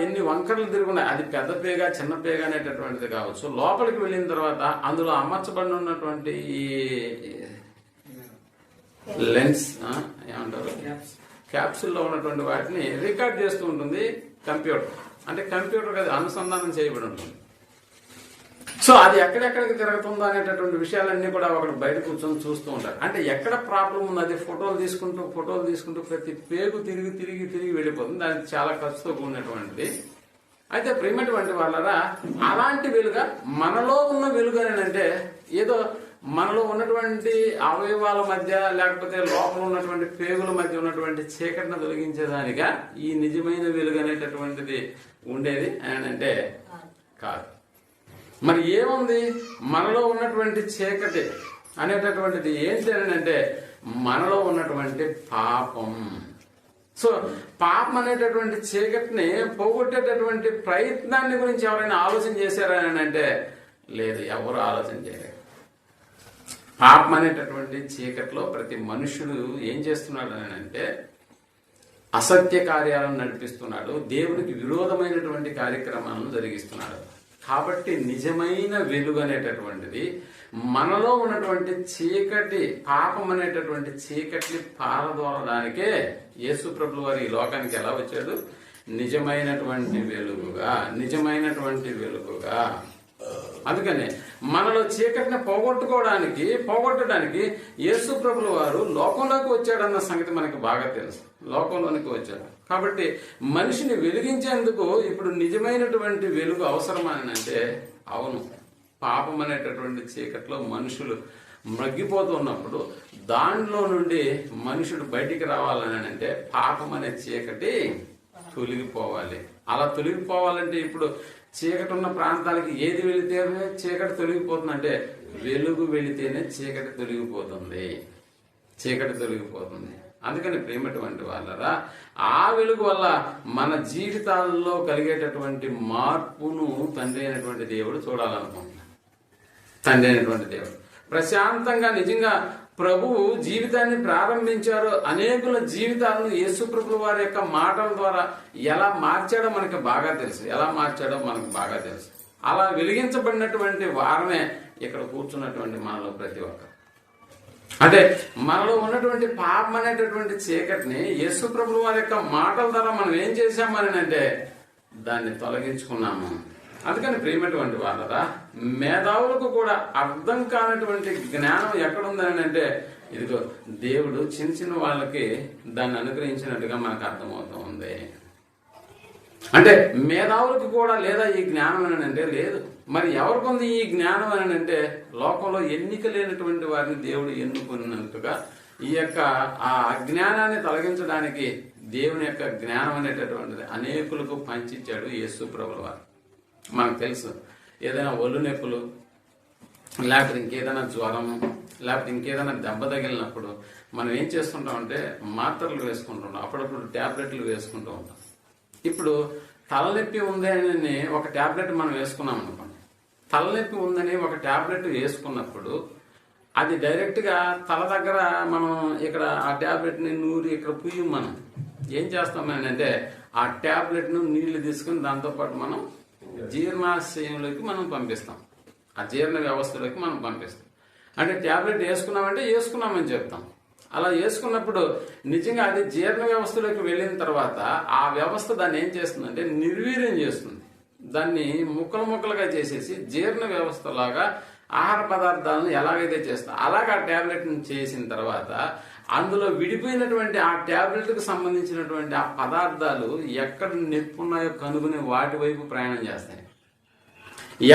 ఎన్ని వంకరలు తిరుగున్నాయి, అది పెద్ద పేగ చిన్న పేగ అనేటటువంటిది కావచ్చు. లోపలికి వెళ్ళిన తర్వాత అందులో అమర్చబడి ఉన్నటువంటి ఈ లెన్స్ ఏమంటారు, క్యాప్సుల్లో ఉన్నటువంటి వాటిని రికార్డ్ చేస్తూ ఉంటుంది కంప్యూటర్. అంటే కంప్యూటర్ అది అనుసంధానం చేయబడి ఉంటుంది. సో అది ఎక్కడెక్కడికి తిరుగుతుందో అనేటటువంటి విషయాలన్నీ కూడా ఒకటి బయట కూర్చొని చూస్తూ ఉంటారు. అంటే ఎక్కడ ప్రాబ్లం ఉన్నది ఫోటోలు తీసుకుంటూ ప్రతి పేగు తిరిగి వెళ్ళిపోతుంది. దానికి చాలా ఖర్చుతో కూడినటువంటిది. అయితే ప్రియమైనటువంటి వాళ్ళరా, అలాంటి వెలుగా మనలో ఉన్న వెలుగు అని అంటే ఏదో మనలో ఉన్నటువంటి అవయవాల మధ్య లేకపోతే లోపల ఉన్నటువంటి పేగుల మధ్య ఉన్నటువంటి చీకటిని తొలగించేదానిగా ఈ నిజమైన వెలుగు అనేటటువంటిది ఉండేది అని అంటే కాదు. మరి ఏముంది మనలో ఉన్నటువంటి చీకటి అనేటటువంటిది ఏంటి అని అంటే మనలో ఉన్నటువంటి పాపం. సో పాపం అనేటటువంటి చీకటిని పోగొట్టేటటువంటి ప్రయత్నాన్ని గురించి ఎవరైనా ఆలోచన చేశారా అని అంటే లేదు, ఎవరు ఆలోచన చేయలేరు. పాపం అనేటటువంటి చీకటిలో ప్రతి మనుషుడు ఏం చేస్తున్నాడు అని అంటే అసత్య కార్యాలను నడిపిస్తున్నాడు, దేవునికి విరోధమైనటువంటి కార్యక్రమాలను జరిగిస్తున్నాడు. కాబట్టి నిజమైన వెలుగు అనేటటువంటిది మనలో ఉన్నటువంటి చీకటి, పాపం అనేటటువంటి చీకటిని పారదోలడానికే యేసు ప్రభువు వారు ఈ లోకానికి ఎలా వచ్చాడు? నిజమైనటువంటి వెలుగుగా. అందుకనే మనలో చీకటిని పోగొట్టడానికి యేసు ప్రభువు వారు లోకంలోకి వచ్చాడన్న సంగతి మనకు బాగా తెలుసు. లోకంలోనికి వచ్చాడు కాబట్టి మనిషిని వెలిగించేందుకు ఇప్పుడు నిజమైనటువంటి వెలుగు అవసరమని అంటే అవును. పాపం అనేటటువంటి చీకటిలో మనుషులు మగ్గిపోతున్నప్పుడు దానిలో నుండి మనుషుడు బయటికి రావాలని అంటే పాపం అనే చీకటి తొలగిపోవాలి. అలా తొలగిపోవాలంటే ఇప్పుడు చీకటి ఉన్న ప్రాంతాలకి ఏది వెళితేనే చీకటి తొలగిపోతుందంటే వెలుగు వెళితేనే చీకటి తొలగిపోతుంది. అందుకని ప్రేమటువంటి వాళ్ళరా, ఆ వెలుగు వల్ల మన జీవితాల్లో కలిగేటటువంటి మార్పును తండ్రి అయినటువంటి దేవుడు చూడాలనుకుంటున్నాడు. తండ్రి అయినటువంటి దేవుడు ప్రశాంతంగా నిజంగా ప్రభువు జీవితాన్ని ప్రారంభించారు. అనేకుల జీవితాలను యేసు ప్రభువు వారి యొక్క మాటల ద్వారా ఎలా మార్చాడో మనకు బాగా తెలుసు. అలా వెలిగించబడినటువంటి వారమే ఇక్కడ కూర్చున్నటువంటి మనలో ప్రతి ఒక్కరు. అంటే మనలో ఉన్నటువంటి పాపం అనేటటువంటి చీకటిని యేసు ప్రభువు వారి యొక్క మాటల ద్వారా మనం ఏం చేశామని అంటే దాన్ని తొలగించుకున్నాము. అందుకని ప్రియమైనటువంటి వాళ్ళరా, మేధావులకు కూడా అర్థం కానటువంటి జ్ఞానం ఎక్కడుందని అంటే ఇదిగో దేవుడు చిన్న వాళ్ళకి దాన్ని అనుగ్రహించినట్టుగా మనకు అర్థమవుతూ ఉంది. అంటే మేధావులకు కూడా లేదా ఈ జ్ఞానం అని అంటే లేదు. మరి ఎవరికి ఉంది ఈ జ్ఞానం అని అంటే లోకంలో ఎన్నిక లేనటువంటి వారిని దేవుడు ఎన్నుకున్నట్టుగా ఈ యొక్క ఆ అజ్ఞానాన్ని తొలగించడానికి దేవుని యొక్క జ్ఞానం అనేటటువంటిది అనేకులకు పంచిచ్చాడు యేసు ప్రభువు వారు. మనకు తెలుసు, ఏదైనా ఒళ్ళు నొప్పులు లేకపోతే ఇంకేదైనా జ్వరము, లేకపోతే ఇంకేదైనా దెబ్బ తగిలినప్పుడు మనం ఏం చేస్తుంటామంటే మాత్రలు వేసుకుంటుంటాం, అప్పుడప్పుడు ట్యాబ్లెట్లు వేసుకుంటూ ఉంటాం. ఇప్పుడు తలనొప్పి ఉంది అని ఒక ట్యాబ్లెట్ మనం వేసుకున్నాం అనుకోండి, తలనొప్పి ఉందని ఒక ట్యాబ్లెట్ వేసుకున్నప్పుడు అది డైరెక్ట్ గా తల దగ్గర మనం ఇక్కడ ఆ ట్యాబ్లెట్ ని నూరి ఇక్కడ పుయ్యం. మనం ఏం చేస్తాం అంటే ఆ ట్యాబ్లెట్ ను నీళ్లు తీసుకుని దాంతో పాటు మనం జీర్ణాశయంలోకి మనం పంపిస్తాం, ఆ జీర్ణ వ్యవస్థలోకి మనం పంపిస్తాం. అంటే ట్యాబ్లెట్ వేసుకున్నామంటే వేసుకున్నామని చెప్తాం. అలా వేసుకున్నప్పుడు నిజంగా అది జీర్ణ వ్యవస్థలోకి వెళ్ళిన తర్వాత ఆ వ్యవస్థ దాన్ని ఏం చేస్తుందంటే నిర్వీర్యం చేస్తుంది. దాన్ని ముక్కలు ముక్కలుగా చేసేసి జీర్ణ వ్యవస్థ లాగా ఆహార పదార్థాలను ఎలాగైతే చేస్తాం అలాగే ఆ ట్యాబ్లెట్ చేసిన తర్వాత అందులో విడిపోయినటువంటి ఆ ట్యాబ్లెట్ కు సంబంధించినటువంటి ఆ పదార్థాలు ఎక్కడ నొప్పి ఉన్నాయో కనుగొని వాటి వైపు ప్రయాణం చేస్తాయి.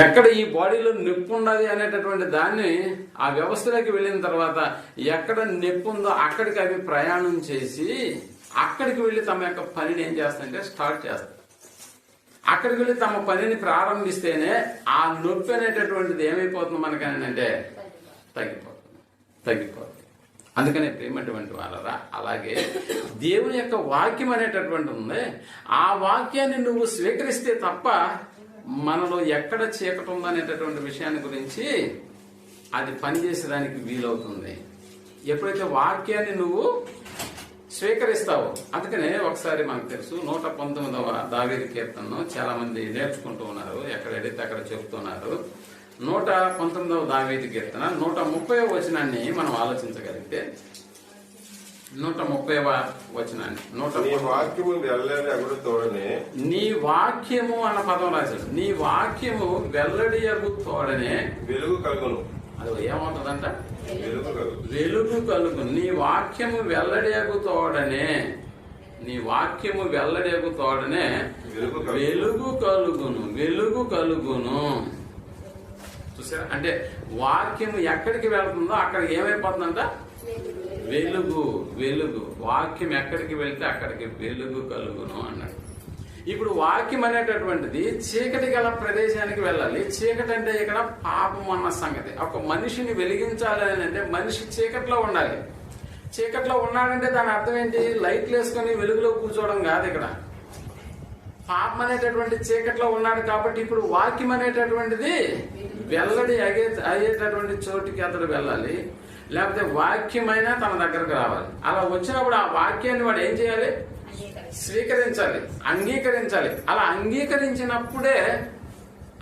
ఎక్కడ ఈ బాడీలో నొప్పి ఉన్నది అనేటటువంటి దాన్ని ఆ వ్యవస్థలోకి వెళ్ళిన తర్వాత ఎక్కడ నొప్పి ఉందో అక్కడికి అవి ప్రయాణం చేసి అక్కడికి వెళ్ళి తమ యొక్క పనిని ఏం చేస్తాయంటే స్టార్ట్ చేస్తాయి. అక్కడికి వెళ్ళి తమ పనిని ప్రారంభిస్తేనే ఆ నొప్పి అనేటటువంటిది ఏమైపోతుంది మనకనంటే తగ్గిపోతుంది. అందుకనే ప్రేమటువంటి వాళ్ళరా, అలాగే దేవుని యొక్క వాక్యం అనేటటువంటి ఉంది. ఆ వాక్యాన్ని నువ్వు స్వీకరిస్తే తప్ప మనలో ఎక్కడ చీకటి ఉందనేటటువంటి విషయాన్ని గురించి అది పనిచేసేదానికి వీలవుతుంది. ఎప్పుడైతే వాక్యాన్ని నువ్వు స్వీకరిస్తావు. అందుకనే ఒకసారి మనకు తెలుసు 119వ దావీదు కీర్తనను చాలా మంది నేర్చుకుంటూ ఉన్నారు, ఎక్కడ అడిగితే అక్కడ చెబుతున్నారు. 119వ దావీదు కీర్తన 130వ వచనాన్ని మనం ఆలోచించగలిగితే 130వ వచనాన్ని నీ వాక్యము అన్న పదం రాశాడు. నీ వాక్యము వెల్లడి అగు తోడనే వెలుగు కలుగును. అది ఏమవుతుందంట? వెలుగు కలుగును. నీ వాక్యము వెల్లడియగు తోడనే, నీ వాక్యము వెల్లడియగు తోడనే వెలుగు కలుగును. వెలుగు కలుగును. చూసారా? అంటే వాక్యము ఎక్కడికి వెళ్తుందో అక్కడికి ఏమైపోతుందంట? వెలుగు. వెలుగు. వాక్యం ఎక్కడికి వెళ్తే అక్కడికి వెలుగు కలుగును అన్నాడు. ఇప్పుడు వాక్యం అనేటటువంటిది చీకటి గల ప్రదేశానికి వెళ్ళాలి. చీకటి అంటే ఇక్కడ పాపం అన్న సంగతి. ఒక మనిషిని వెలిగించాలి అని అంటే మనిషి చీకట్లో ఉండాలి. చీకట్లో ఉన్నాడంటే దాని అర్థం ఏంటి? లైట్లు వేసుకొని వెలుగులో కూర్చోవడం కాదు. ఇక్కడ పాపం అనేటటువంటి చీకట్లో ఉన్నాడు కాబట్టి ఇప్పుడు వాక్యం అనేటటువంటిది వెల్లడి అయ్యేటటువంటి చోటికి అతడు వెళ్ళాలి. లేకపోతే వాక్యమైనా తన దగ్గరకు రావాలి. అలా వచ్చినప్పుడు ఆ వాక్యాన్ని వాడు ఏం చేయాలి? స్వీకరించాలి, అంగీకరించాలి. అలా అంగీకరించినప్పుడే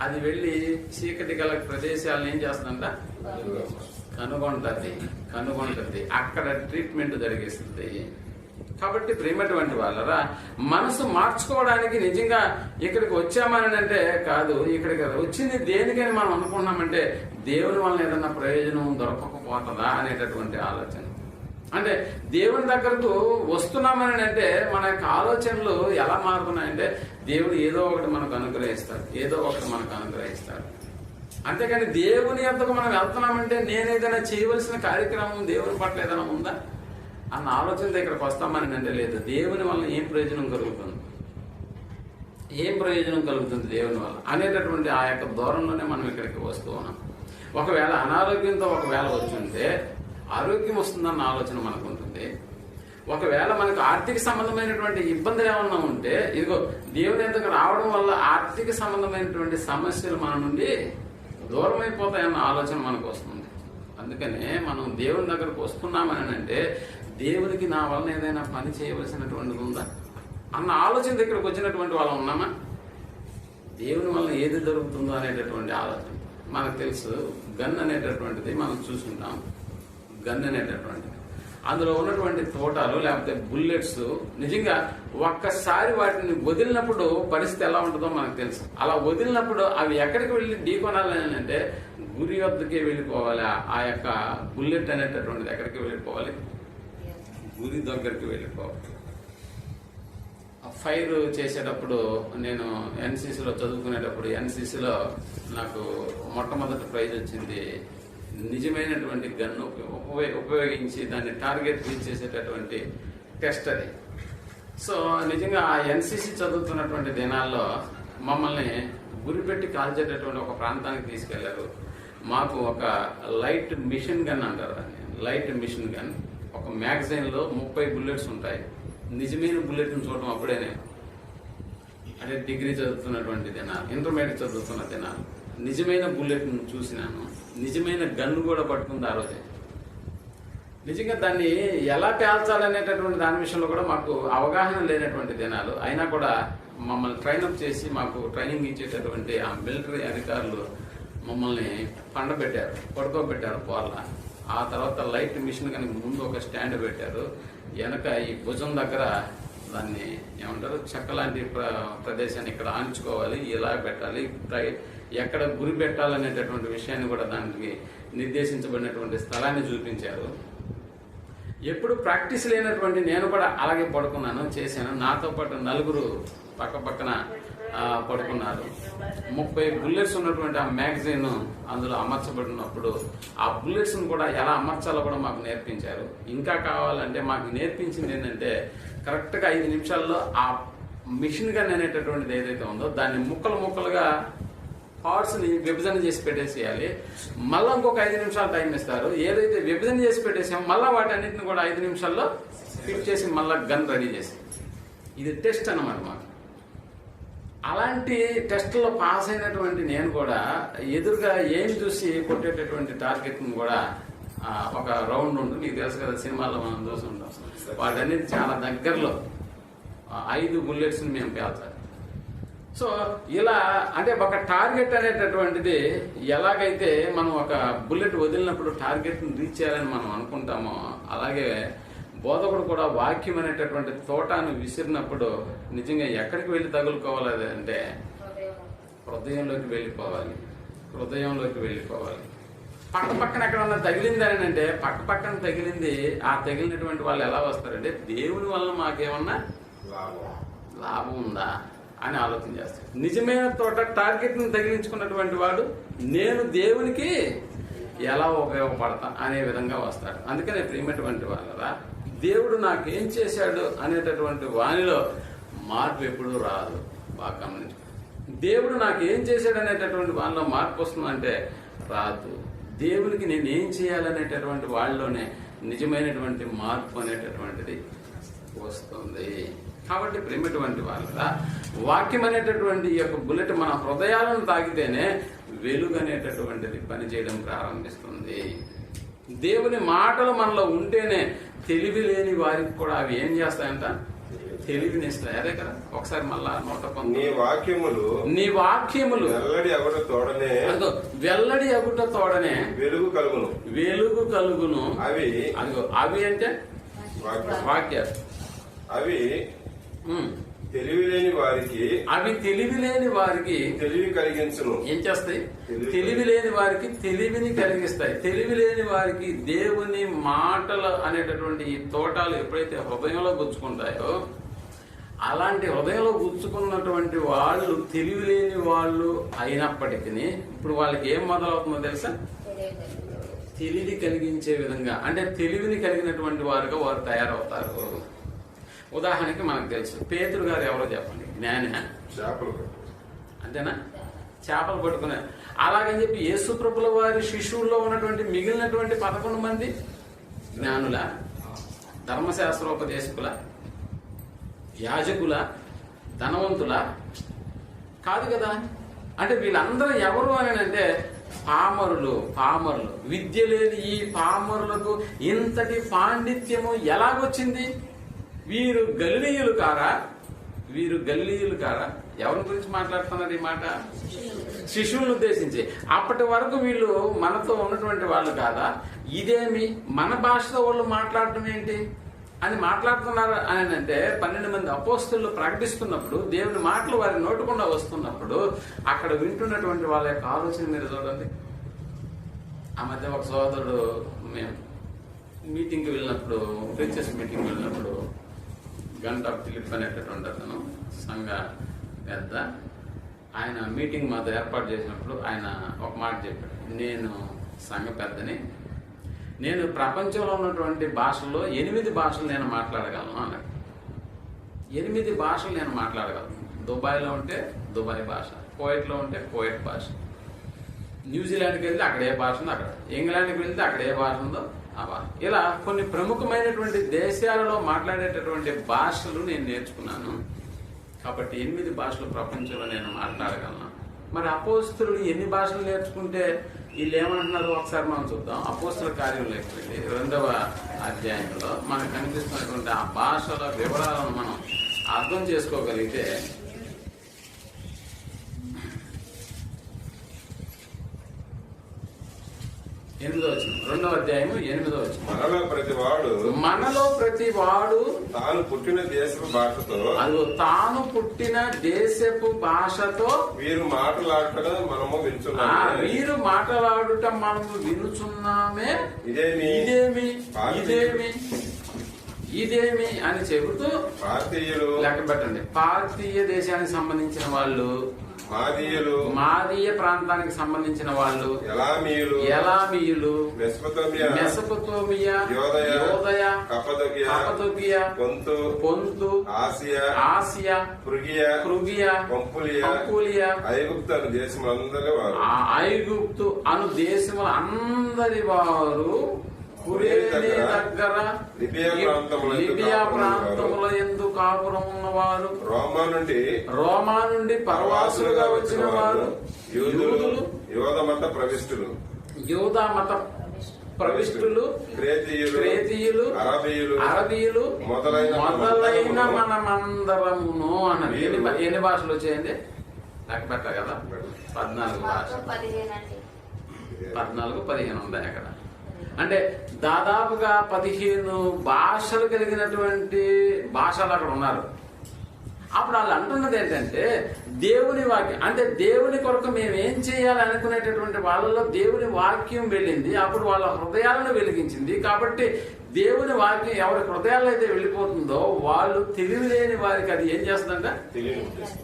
అది వెళ్ళి చీకటి గల ప్రదేశాలను ఏం చేస్తుందంట? కనుగొంటది. అక్కడ ట్రీట్మెంట్ జరిగిస్తుంది. కాబట్టి ప్రేమటువంటి వాళ్ళరా, మనసు మార్చుకోవడానికి నిజంగా ఇక్కడికి వచ్చామని అంటే కాదు. ఇక్కడికి వచ్చింది దేనికని మనం అనుకున్నామంటే దేవుని వలన ఏదన్నా ప్రయోజనం దొరకకపోతుందా అనేటటువంటి ఆలోచన. అంటే దేవుని దగ్గరకు వస్తున్నామని అంటే మన యొక్క ఆలోచనలు ఎలా మారుతున్నాయంటే దేవుడు ఏదో ఒకటి మనకు అనుగ్రహిస్తాడు, ఏదో ఒకటి మనకు అనుగ్రహిస్తాడు. అంతేకాని దేవుని యొద్దకు మనం వెళ్తున్నామంటే నేను ఏదైనా చేయవలసిన కార్యక్రమం దేవుని పట్ల ఏదైనా ఉందా అన్న ఆలోచనతో ఇక్కడికి వస్తామని అంటే లేదు. దేవుని వల్ల ఏం ప్రయోజనం కలుగుతుంది, ఏం ప్రయోజనం కలుగుతుంది దేవుని వల్ల అనేటటువంటి ఆ యొక్క దూరంలోనే మనం ఇక్కడికి వస్తూ ఉన్నాం. ఒకవేళ అనారోగ్యంతో ఒకవేళ వచ్చి ఉంటే ఆరోగ్యం వస్తుందన్న ఆలోచన మనకు ఉంటుంది. ఒకవేళ మనకు ఆర్థిక సంబంధమైనటువంటి ఇబ్బందులు ఏమన్నా ఉంటే ఇదిగో దేవుని ఎందుకు రావడం వల్ల ఆర్థిక సంబంధమైనటువంటి సమస్యలు మన నుండి దూరం అయిపోతాయన్న ఆలోచన మనకు వస్తుంది. అందుకనే మనం దేవుని దగ్గరకు వస్తున్నామని అంటే దేవునికి నా వలన ఏదైనా పని చేయవలసినటువంటిది ఉందా అన్న ఆలోచన దగ్గరకు వచ్చినటువంటి వాళ్ళం ఉన్నామా? దేవుని వల్ల ఏది జరుగుతుందో అనేటటువంటి ఆలోచన మనకు తెలుసు. గన్ అనేటటువంటిది మనం చూసుకుంటాం. గన్ అనేటటువంటిది అందులో ఉన్నటువంటి తోటాలు లేకపోతే బుల్లెట్స్ నిజంగా ఒక్కసారి వాటిని వదిలినప్పుడు పరిస్థితి ఎలా ఉంటుందో మనకు తెలుసు. అలా వదిలినప్పుడు అవి ఎక్కడికి వెళ్ళి ఢీకొనాలని అంటే గురి వద్దకే వెళ్ళిపోవాలి. ఆ యొక్క బుల్లెట్ అనేటటువంటిది ఎక్కడికి వెళ్ళిపోవాలి? గురి దగ్గరికి వెళ్ళిపోవాలి. ఫైర్ చేసేటప్పుడు నేను ఎన్సీసీలో చదువుకునేటప్పుడు ఎన్సీసీలో నాకు మొట్టమొదటి ప్రైజ్ వచ్చింది. నిజమైనటువంటి గన్ను ఉపయోగించి దాన్ని టార్గెట్ రీచ్ చేసేటటువంటి టెస్ట్ అది. సో నిజంగా ఆ ఎన్సీసీ చదువుతున్నటువంటి దినాల్లో మమ్మల్ని గురిపెట్టి కాల్చేటటువంటి ఒక ప్రాంతానికి తీసుకెళ్లారు. మాకు ఒక లైట్ మిషన్ గన్ అంటారు దాన్ని, లైట్ మిషన్ గన్. ఒక మ్యాగజైన్లో 30 బుల్లెట్స్ ఉంటాయి. నిజమైన బుల్లెట్ని చూడడం అప్పుడే నేను, అంటే డిగ్రీ చదువుతున్నటువంటి దినాలు, ఇంటర్మీడియట్ చదువుతున్న దినాలు, నిజమైన బుల్లెట్ని చూసినాను. నిజమైన గన్ను కూడా పట్టుకుంది ఆ రోజే. నిజంగా దాన్ని ఎలా పేల్చాలనేటటువంటి దాని విషయంలో కూడా మాకు అవగాహన లేనటువంటి దినాలు. అయినా కూడా మమ్మల్ని ట్రైనప్ చేసి మాకు ట్రైనింగ్ ఇచ్చేటటువంటి ఆ మిలిటరీ అధికారులు మమ్మల్ని పండబెట్టారు, పడుకోబెట్టారు పోర్ల. ఆ తర్వాత లైట్ మిషన్ కనుక ముందు ఒక స్టాండ్ పెట్టారు, వెనక ఈ భుజం దగ్గర దాన్ని ఏమంటారు చెక్క లాంటి ప్రదేశాన్ని ఇక్కడ ఆంచుకోవాలి, ఇలా పెట్టాలి, ఎక్కడ గురి పెట్టాలనేటటువంటి విషయాన్ని కూడా దానికి నిర్దేశించబడినటువంటి స్థలాన్ని చూపించారు. ఎప్పుడు ప్రాక్టీస్ లేనటువంటి నేను కూడా అలాగే పడుకున్నాను, చేశాను. నాతో పాటు 4 పక్క పక్కన పడుకున్నారు. 30 బుల్లెట్స్ ఉన్నటువంటి ఆ మ్యాగజైన్ అందులో అమర్చబడినప్పుడు ఆ బుల్లెట్స్ కూడా ఎలా అమర్చాలో కూడా మాకు నేర్పించారు. ఇంకా కావాలంటే మాకు నేర్పించింది ఏంటంటే కరెక్ట్గా 5 నిమిషాల్లో ఆ మిషన్ గన్ అనేటటువంటిది ఏదైతే ఉందో దాన్ని ముక్కలుగా పార్ట్స్ ని విభజన చేసి పెట్టేసేయాలి. మళ్ళీ ఇంకొక 5 నిమిషాలు టైం ఇస్తారు. ఏదైతే విభజన చేసి పెట్టేసామో మళ్ళీ వాటన్నిటిని కూడా 5 నిమిషాల్లో ఫిట్ చేసి మళ్ళీ గన్ రెడీ చేసి, ఇది టెస్ట్ అన్నమాట మాకు. అలాంటి టెస్ట్లో పాస్ అయినటువంటి నేను కూడా ఎదురుగా ఏం చూసి కొట్టేటటువంటి టార్గెట్ని కూడా ఒక రౌండ్ ఉంటుంది, మీకు తెలుసు కదా, సినిమాల్లో మనం చూస్తుంటాం. వాటన్నిటి చాలా దగ్గరలో 5 బుల్లెట్స్ని మేము పేల్చాలి. సో ఇలా అంటే ఒక టార్గెట్ అనేటటువంటిది ఎలాగైతే మనం ఒక బుల్లెట్ వదిలినప్పుడు టార్గెట్ని రీచ్ చేయాలని మనం అనుకుంటామో, అలాగే బోధకుడు కూడా వాక్యం అనేటటువంటి తోటాను విసిరినప్పుడు నిజంగా ఎక్కడికి వెళ్ళి తగులుకోవాలి అంటే హృదయంలోకి వెళ్ళిపోవాలి. పక్కన ఎక్కడన్నా తగిలిందని అంటే పక్కన తగిలింది, ఆ తగిలినటువంటి వాళ్ళు ఎలా వస్తారంటే దేవుని వల్ల మాకేమన్నా లాభం ఉందా అని ఆలోచన చేస్తాడు. నిజమైన తోట టార్గెట్ని తగిలించుకున్నటువంటి వాడు నేను దేవునికి ఎలా ఉపయోగపడతా అనే విధంగా వస్తాడు. అందుకనే ప్రియమైనటువంటి వాళ్ళరా, దేవుడు నాకేం చేశాడు అనేటటువంటి వానిలో మార్పు ఎప్పుడూ రాదు. బాగా గమనించు. దేవుడు నాకేం చేశాడు అనేటటువంటి వానిలో మార్పు వస్తుందంటే రాదు. దేవునికి నేను ఏం చేయాలనేటటువంటి వాళ్ళలోనే నిజమైనటువంటి మార్పు అనేటటువంటిది వస్తుంది. కాబట్టి ప్రేమటువంటి వాళ్ళ వాక్యం అనేటటువంటి ఈ యొక్క బుల్లెట్ మన హృదయాలను తాకితేనే వెలుగు అనేటటువంటిది పనిచేయడం ప్రారంభిస్తుంది. దేవుని మాటలు మనలో ఉంటేనే తెలివి లేని వారికి కూడా అవి ఏం చేస్తాయంట, తెలివినిస్తాయి. అదే కదా, ఒకసారి మళ్ళా 119 నీ వాక్యములు వెల్లడి అగుట తోడనే వెలుగు కలుగును. అవి అంటే వాక్యాలు. అవి తెలివి లేని వారికి తెలివి కలిగించును. ఏం చేస్తాయి? తెలివి లేని వారికి తెలివిని కలిగిస్తాయి. తెలివి లేని వారికి దేవుని మాటలు అనేటటువంటి ఈ తోటాలు ఎప్పుడైతే హృదయంలో గుచ్చుకుంటాయో, అలాంటి హృదయంలో గుచ్చుకున్నటువంటి వాళ్ళు తెలివి లేని వాళ్ళు అయినప్పటికీ ఇప్పుడు వాళ్ళకి ఏం మొదలవుతుందో తెలుసా? తెలివి కలిగించే విధంగా, అంటే తెలివిని కలిగినటువంటి వారుగా వారు తయారవుతారు. ఉదాహరణకి మనకు తెలుసు, పేతురు గారు ఎవరో చెప్పండి, జ్ఞాని, అంతేనా? చేపలు పట్టుకునే. అలాగని చెప్పి యేసు ప్రభుల వారి శిష్యుల్లో ఉన్నటువంటి మిగిలినటువంటి 11 మంది జ్ఞానుల, ధర్మశాస్త్రోపదేశకుల, యాజకుల, ధనవంతుల కాదు కదా. అంటే వీళ్ళందరూ ఎవరు అని అంటే పామరులు. విద్య లేని ఈ పామరులకు ఇంతటి పాండిత్యము ఎలాగొచ్చింది? వీరు గలిలీయులు కారా? ఎవరి గురించి మాట్లాడుతున్నారు ఈ మాట? శిశువులను ఉద్దేశించి. అప్పటి వరకు వీళ్ళు మనతో ఉన్నటువంటి వాళ్ళు కాదా? ఇదేమి మన భాషలో వాళ్ళు మాట్లాడటం ఏంటి అని మాట్లాడుతున్నారు అని అంటే 12 మంది అపోస్తలులు ప్రకటిస్తున్నప్పుడు, దేవుని మాటలు వారి నోటుకుండా వస్తున్నప్పుడు అక్కడ వింటున్నటువంటి వాళ్ళ యొక్క ఆలోచన మీరు చూడండి. ఆ మధ్య ఒక సోదరుడు, మేము మీటింగ్కి వెళ్ళినప్పుడు, ప్రీచర్స్ మీటింగ్కి వెళ్ళినప్పుడు, గంట ఫిలిప్ అనేటటువంటి అతను సంఘ పెద్ద, ఆయన మీటింగ్ మాతో ఏర్పాటు చేసినప్పుడు ఆయన ఒక మాట చెప్పాడు, నేను సంఘ పెద్దని, నేను ప్రపంచంలో ఉన్నటువంటి భాషల్లో 8 భాషలు నేను మాట్లాడగలను అన్నాడు. 8 భాషలు నేను మాట్లాడగలను. దుబాయ్లో ఉంటే దుబాయ్ భాష, కువైట్లో ఉంటే కువైట్ భాష, న్యూజిలాండ్కి వెళ్తే అక్కడ ఏ భాష ఉందో అక్కడ, ఇంగ్లాండ్కి వెళ్తే అక్కడ ఏ భాష ఉందో ఆ భాష. ఇలా కొన్ని ప్రముఖమైనటువంటి దేశాలలో మాట్లాడేటటువంటి భాషలు నేను నేర్చుకున్నాను. కాబట్టి 8 భాషలు ప్రపంచంలో నేను మాట్లాడగలను. మరి అపోస్తలుడు ఎన్ని భాషలు నేర్చుకుంటే వీళ్ళు ఏమంటున్నారు ఒకసారి మనం చూద్దాం. అపోస్తలుల కార్యంలోకి వెళ్ళి 2వ అధ్యాయంలో మనకు కనిపిస్తున్నటువంటి ఆ భాషల వివరాలను మనం అర్థం చేసుకోగలిగితే 8వ వచనం, 2వ అధ్యాయము 8వ వచనం. మనలో ప్రతి వాడు తాను పుట్టిన దేశపు భాషతో, అది తాను పుట్టిన దేశపు భాషతో వీరు మాట్లాడటం మనము వినుచున్నాము. వీరు మాట్లాడుట మనము వినుచున్నామే. ఇదేమి ఇదేమి ఇదేమి ఇదేమి అని చెబుతూ పార్తీయులు లెక్క పెట్టండి. పార్తీయ దేశానికి సంబంధించిన వాళ్ళు, మాదీయులు, మాదీయ ప్రాంతానికి సంబంధించిన వాళ్ళు, ఎలామీయులు, మెసొపొతామియా, యోదయ, కప్పదొకియా, పొంతు, ఆసియా, ఫ్రుగియా, పంఫూలియా, ఐగుప్తు అను దేశముల అందరి వారు కురేనే దగ్గర లిబియా ప్రాంతముల యందు కాపురం ఉన్నవారు, రోమా నుండి పరవాసులుగా వచ్చిన వారు, యూదా మత ప్రవిష్టులు, క్రేతీయులు, అరబీయులు మొదలైన మనమందరమును అన్నది. ఎన్ని భాషలు వచ్చాయండి లెక్క పెట్టా కదా? 14 భాషలు. 14-15 ఉన్నాయి అక్కడ. అంటే దాదాపుగా 15 భాషలు కలిగినటువంటి భాషలు అక్కడ ఉన్నారు. అప్పుడు వాళ్ళు అంటున్నది ఏంటంటే దేవుని వాక్యం, అంటే దేవుని కొరకు మేము ఏం చేయాలి అనుకునేటటువంటి వాళ్ళలో దేవుని వాక్యం వెళ్ళింది. అప్పుడు వాళ్ళ హృదయాలను వెలిగించింది. కాబట్టి దేవుని వాక్యం ఎవరి హృదయాల్లో అయితే వెళ్ళిపోతుందో వాళ్ళు తెలివి లేని వారికి అది ఏం చేస్తుందంట?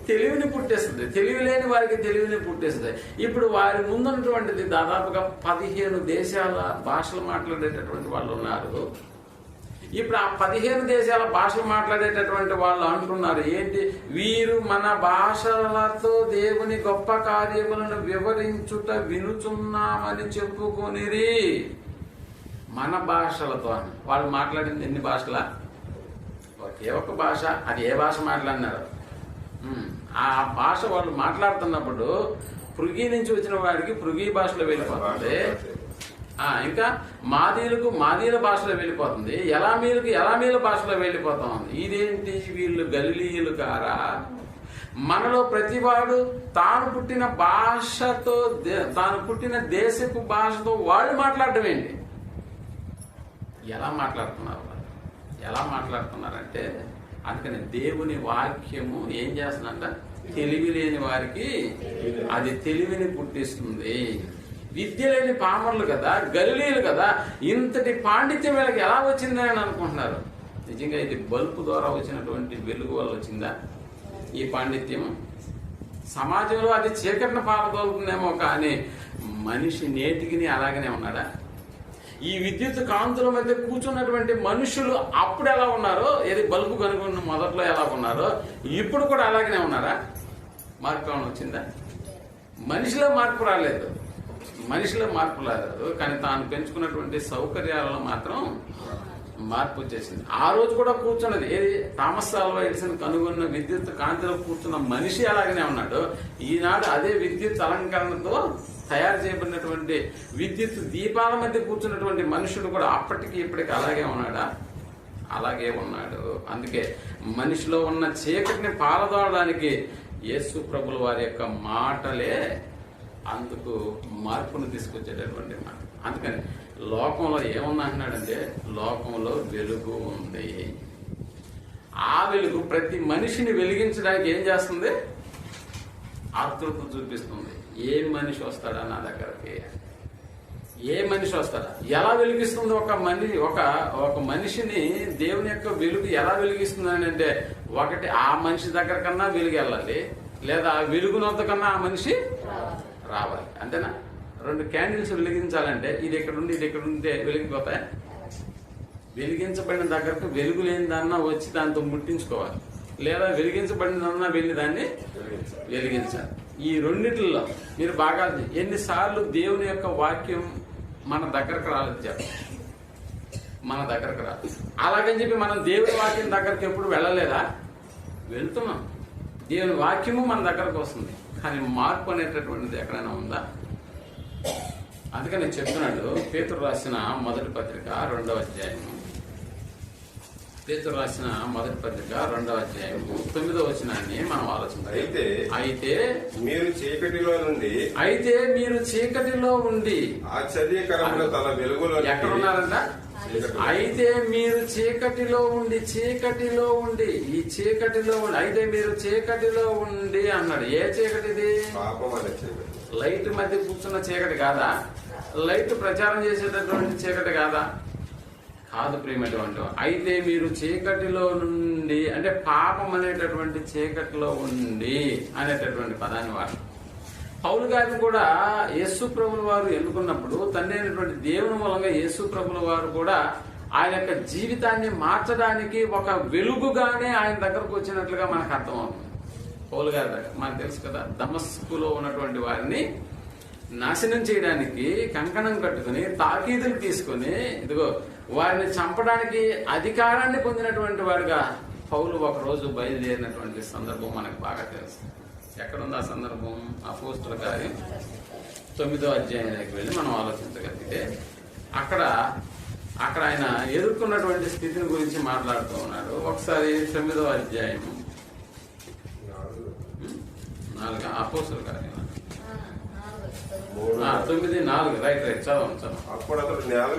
తెలివిని పుట్టేస్తుంది. తెలివి లేని వారికి తెలివిని పుట్టేస్తుంది. ఇప్పుడు వారి ముందున్నటువంటిది దాదాపుగా 15 దేశాల భాషలు మాట్లాడేటటువంటి వాళ్ళు ఉన్నారు. ఇప్పుడు ఆ 15 దేశాల భాషలు మాట్లాడేటటువంటి వాళ్ళు అంటున్నారు ఏంటి? వీరు మన భాషలతో దేవుని గొప్ప కార్యములను వివరించుట వినుచున్నామని చెప్పుకొనిరి. మన భాషలతో అని వాళ్ళు మాట్లాడింది ఎన్ని భాషలా? ఒకే ఒక భాష. అది ఏ భాష మాట్లాడినారు? ఆ భాష వాళ్ళు మాట్లాడుతున్నప్పుడు పృగి నుంచి వచ్చిన వాడికి పృగి భాషలో వెళ్ళిపోతుంది. ఇంకా మాదీలకు మాదీల భాషలో వెళ్ళిపోతుంది. ఎలామీలకు ఎలామీల భాషలో వెళ్ళిపోతా ఉంది. ఇదేంటి? వీళ్ళు గలిలీయులు కారా? మనలో ప్రతివాడు తాను పుట్టిన భాషతో, తాను పుట్టిన దేశపు భాషతో వాళ్ళు మాట్లాడటం ఏంటి? ఎలా మాట్లాడుతున్నారు? ఎలా మాట్లాడుతున్నారంటే అందుకని దేవుని వాక్యము ఏం చేస్తుందంట? తెలివి లేని వారికి అది తెలివిని పుట్టిస్తుంది. విద్య లేని పామరులు కదా, గలిలీయులు కదా, ఇంతటి పాండిత్యం వీళ్ళకి ఎలా వచ్చిందని అని అనుకుంటున్నారు. నిజంగా ఇది బల్బు ద్వారా వచ్చినటువంటి వెలుగు వల్ల వచ్చిందా ఈ పాండిత్యం? సమాజంలో అది చీకటిని పారదోలుతుందేమో, కానీ మనిషి నేటికి అలాగనే ఉన్నాడా? ఈ విద్యుత్ కాంతుల మధ్య కూర్చున్నటువంటి మనుషులు అప్పుడు ఎలా ఉన్నారో, ఏది బల్బు కనుగొన్న మొదట్లో ఎలా ఉన్నారో ఇప్పుడు కూడా అలాగనే ఉన్నారా? మార్పు ఏమైనా వచ్చిందా? మనిషిలో మార్పు రాలేదు. మనిషిలో మార్పు రాలేదు, కానీ తాను పెంచుకున్నటువంటి సౌకర్యాలలో మాత్రం మార్పు వచ్చేసింది. ఆ రోజు కూడా కూర్చున్నది ఏది? థామస్ ఆల్వా ఎడిసన్ కనుగొన్న విద్యుత్ కాంతిలో కూర్చున్న మనిషి అలాగనే ఉన్నాడు. ఈనాడు అదే విద్యుత్ అలంకరణతో తయారు చేయబడినటువంటి విద్యుత్ దీపాల మధ్య కూర్చున్నటువంటి మనుషుడు కూడా అప్పటికి ఇప్పటికి అలాగే ఉన్నాడా? అలాగే ఉన్నాడు. అందుకే మనిషిలో ఉన్న చీకటిని పారదోడడానికి యేసు ప్రభుల వారి యొక్క మాటలే అందుకు మార్పును తీసుకొచ్చేటటువంటి మాట. అందుకని లోకంలో ఏమన్నా అంటున్నాడంటే లోకంలో వెలుగు ఉంది. ఆ వెలుగు ప్రతి మనిషిని వెలిగించడానికి ఏం చేస్తుంది? ఆతృత చూపిస్తుంది. ఏ మనిషి వస్తాడా నా దగ్గరకి? ఏ మనిషి వస్తాడా? ఎలా వెలిగిస్తుంది ఒక మనిషిని దేవుని యొక్క వెలుగు ఎలా వెలిగిస్తుంది అని అంటే, ఒకటి ఆ మనిషి దగ్గర కన్నా వెలుగు వెళ్ళాలి, లేదా ఆ వెలుగునంత కన్నా ఆ మనిషి రావాలి. అంతేనా? 2 క్యాండిల్స్ వెలిగించాలంటే ఇది ఇక్కడ ఉంటే వెలిగిపోతాయి. వెలిగించబడిన దగ్గరకు వెలుగు లేని దాన్న వచ్చి దాంతో ముట్టించుకోవాలి, లేదా వెలిగించబడిన దాన్ని వెళ్ళి దాన్ని వెలిగించాలి. ఈ రెండిటిల్లో మీరు బాగా ఎన్నిసార్లు దేవుని యొక్క వాక్యం మన దగ్గరకు రాలేదు చెప్పండి. మన దగ్గరకు రాదు. అలాగని చెప్పి మనం దేవుని వాక్యం దగ్గరకు ఎప్పుడు వెళ్ళలేదా? వెళ్తున్నాం. దేవుని వాక్యము మన దగ్గరకు వస్తుంది, కానీ మార్పు అనేటటువంటిది ఎక్కడైనా ఉందా? అందుకని నేను చెప్తున్నాడు, పేతురు రాసిన మొదటి పత్రిక 2వ అధ్యాయము, పేతురు రాసిన మొదటి పత్రిక 2వ అధ్యాయము 9వ వచనాన్ని మనం ఆలోచించాలి. అయితే మీరు చీకటిలో ఉండి ఆశ్చర్యకరమైన తన వెలుగులో ఎక్కడున్నారంట? అయితే మీరు చీకటిలో ఉండి ఈ చీకటిలో ఉండి అయితే మీరు చీకటిలో ఉండి అన్నాడు. ఏ చీకటిది? పాపం అనే చీకటి. లైట్ మధ్య కూర్చున్న చీకటి కాదా? లైట్ ప్రచారం చేసేటటువంటి చీకటి కాదా? కాదు ప్రియమైనటువంటి. అయితే మీరు చీకటిలో నుండి అంటే పాపం అనేటటువంటి చీకటిలో ఉండి అనేటటువంటి పదాన్ని వాడు. పౌలు గారిని కూడా యేసు ప్రభుల వారు ఎన్నుకున్నప్పుడు తండ్రి అయినటువంటి దేవుని మూలంగా యేసు ప్రభుల వారు కూడా ఆయన యొక్క జీవితాన్ని మార్చడానికి ఒక వెలుగుగానే ఆయన దగ్గరకు వచ్చినట్లుగా మనకు అర్థమవుతుంది. పౌలు గారి దగ్గర మనకు తెలుసు కదా, దమస్కులో ఉన్నటువంటి వారిని నాశనం చేయడానికి కంకణం కట్టుకుని తాకీదులు తీసుకుని ఇదిగో వారిని చంపడానికి అధికారాన్ని పొందినటువంటి వాడిగా పౌలు ఒకరోజు బయలుదేరినటువంటి సందర్భం మనకు బాగా తెలుసు. ఎక్కడుంది ఆ సందర్భం? అపోస్తలుల కార్యం 9వ అధ్యాయానికి వెళ్ళి మనం ఆలోచించగలిగితే అక్కడ ఆయన ఎదుర్కొన్నటువంటి స్థితిని గురించి మాట్లాడుతూ ఉన్నాడు. ఒకసారి 9వ అధ్యాయము 4 అపోస్తలుల కార్యం 9:4 రైట్ చదవండి. అప్పుడు అతడు నేల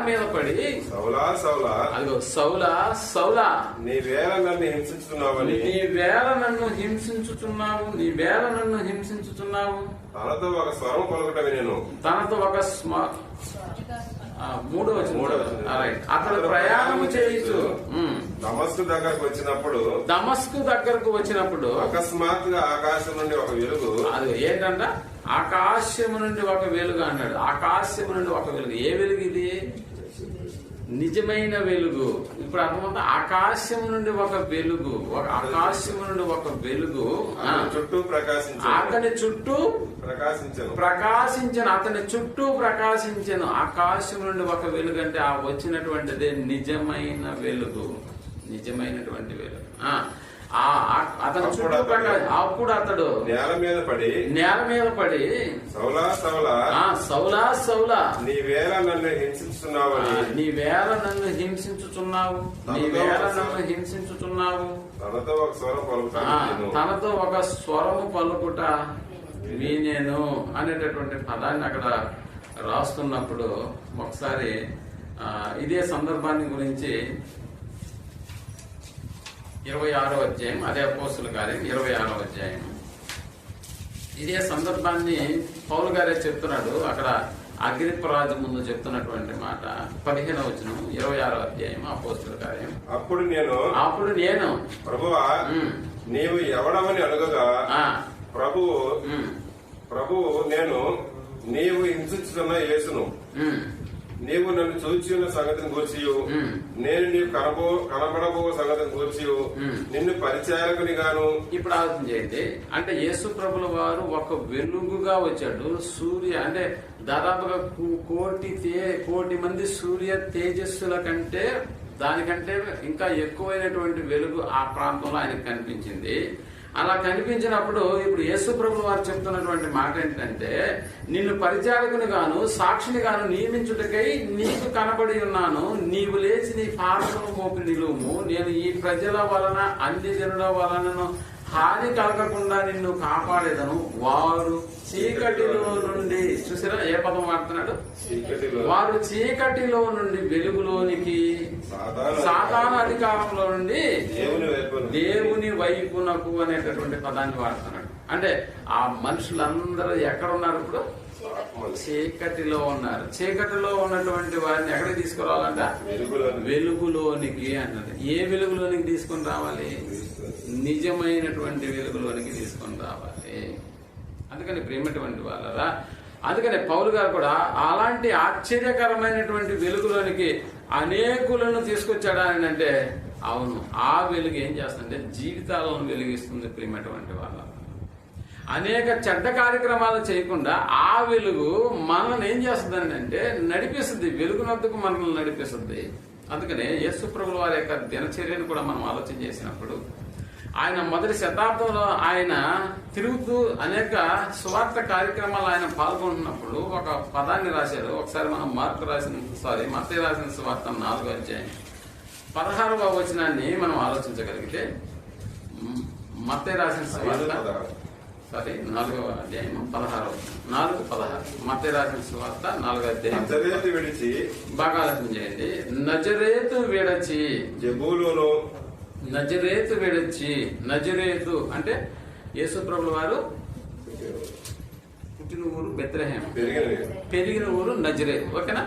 మీద పడి సౌలా అదిగో సౌలా నీ వేళ నన్ను హింసించుతున్నావు తనతో ఒక స్వరం పలుకుట వినెను. అతడు ప్రయాణము చేయుచు దమస్కు దగ్గరకు వచ్చినప్పుడు అకస్మాత్తుగా ఆకాశం నుండి ఒక వెలుగు. అది ఏంటంట? ఆకాశము నుండి ఒక వెలుగు అన్నాడు. ఆకాశము నుండి ఒక వెలుగు. ఏ వెలుగు ఇది? నిజమైన వెలుగు. ఇప్పుడు అర్థమంతా ఆకాశం నుండి ఒక వెలుగు, చుట్టూ అతని చుట్టూ ప్రకాశించను. ఆకాశం నుండి ఒక వెలుగు అంటే ఆ వచ్చినటువంటిదే నిజమైనటువంటి వెలుగు. అతను చుట్టూ అప్పుడు అతడు నేల మీద పడి సౌలా నీ వేళ నన్ను హింసించుచున్నావు తనతో ఒక స్వరము పలుకుట వినెను అనేటటువంటి పదాన్ని అక్కడ రాస్తున్నప్పుడు ఒకసారి ఇదే సందర్భాన్ని గురించి 26వ అధ్యాయం, అదే అపోస్తలుల కార్యం 26వ అధ్యాయం, ఇదే సందర్భాన్ని పౌలు గారే చెప్తున్నాడు. అక్కడ అగ్రిప్పరాజు ముందు చెప్తున్నటువంటి మాట 15వ వచనం 26వ అధ్యాయం అపోస్తలుల కార్యం. అప్పుడు నేను ప్రభువా నీవు ఎవడమని అడగగా ప్రభువు నేను నీవు హింసించుతున్న యేసును నీవు నన్ను చూచి ఉన్న సంగతిని గూర్చి నేను నీవు కనబడబో సంగతిని గూర్చి నిన్ను పరిచారకుని గాను. ఇప్పుడు ఆలోచన చేయండి. అంటే యేసు ప్రభుల వారు ఒక వెలుగుగా వచ్చాడు. సూర్య అంటే దాదాపుగా కోటి మంది సూర్య తేజస్సుల కంటే దానికంటే ఇంకా ఎక్కువైనటువంటి వెలుగు ఆ ప్రాంతంలో ఆయనకు కనిపించింది. అలా కనిపించినప్పుడు ఇప్పుడు యేసు ప్రభు వారు చెప్తున్నటువంటి మాట ఏంటంటే, నిన్ను పరిచారకుని గాను సాక్షిని గాను నియమించుటకై నీకు కనబడి ఉన్నాను. నీవు లేచి నీ పాదమును మోపి నిలువుము. నేను ఈ ప్రజల వలన అన్ని జనుల వలనను హాని కలగకుండా నిన్ను కాపాడేదను. వారు చీకటిలో నుండి, చూసారా ఏ పదం వాడుతున్నాడు? వారు చీకటిలో నుండి వెలుగులోనికి, సాతాను అధికారంలో నుండి దేవుని వైపునకు అనేటటువంటి పదాన్ని వాడుతున్నాడు. అంటే ఆ మనుషులందరూ ఎక్కడ ఉన్నారు? ఇప్పుడు చీకటిలో ఉన్నారు. చీకటిలో ఉన్నటువంటి వారిని ఎక్కడికి తీసుకురావాలంట? వెలుగులోనికి అన్నది. ఏ వెలుగులోనికి తీసుకుని రావాలి? నిజమైనటువంటి వెలుగులోనికి తీసుకొని రావాలి. అందుకని ప్రేమటువంటి వాళ్ళరా, అందుకని పౌలు గారు కూడా అలాంటి ఆశ్చర్యకరమైనటువంటి వెలుగులోనికి అనేకులను తీసుకొచ్చాడా అని అంటే, అవును, ఆ వెలుగు ఏం చేస్తుందంటే జీవితాలను వెలిగిస్తుంది ప్రేమటువంటి వాళ్ళ. అనేక చెడ్డ కార్యక్రమాలు చేయకుండా ఆ వెలుగు మనల్ని ఏం చేస్తుంది అంటే నడిపిస్తుంది, వెలుగునందుకు మనల్ని నడిపిస్తుంది. అందుకనే యేసు ప్రభుల వారి యొక్క దినచర్యను కూడా మనం ఆలోచన చేసినప్పుడు, ఆయన మొదటి శతాబ్దంలో ఆయన తిరుగుతూ అనేక స్వార్థ కార్యక్రమాలు ఆయన పాల్గొంటున్నప్పుడు ఒక పదాన్ని రాశారు. ఒకసారి మనం మత్తయి రాసిన సువార్త 4వ అధ్యాయం 16వ వచనాన్ని మనం ఆలోచించగలిగితే, మత్తయి రాసిన సువార్త 4వ అధ్యాయం 4:16 మత్తయి రాసిన సువార్త 4వ అధ్యాయం విడిచి బాగా ఆలోచన చేయండి. నజరేతు విడచి జబూలూను, నజరేతు విడచి, నజరేతు అంటే యేసు ప్రభుల వారు పుట్టిన ఊరు బెత్లెహేం, పెరిగిన ఊరు నజరేతు. ఓకేనా?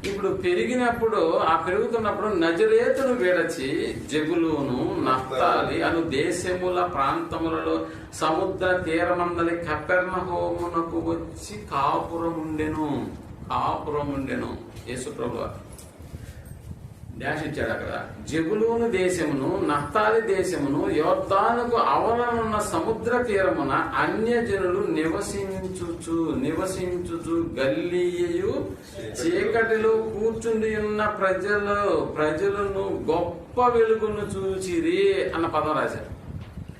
ఇప్పుడు పెరిగినప్పుడు ఆ పెరుగుతున్నప్పుడు నజరేతును విడచి జబులూను, నఫ్తాలి అను దేశముల ప్రాంతములలో సముద్ర తీరమందలి కపెర్నహూమునకు వచ్చి కాపురముండెను. యేసు ప్రభువు డాష్ ఇచ్చాడు అక్కడ. జబులూను దేశమును, నఫ్తాలి దేశమును, యోర్దానుకు అవలనున్న సముద్ర తీరమున అన్యజనులు నివసించుచు గల్లీయు చీకటిలో కూర్చుండి ఉన్న ప్రజలను గొప్ప వెలుగును చూచిరి అన్న పదం రాశారు.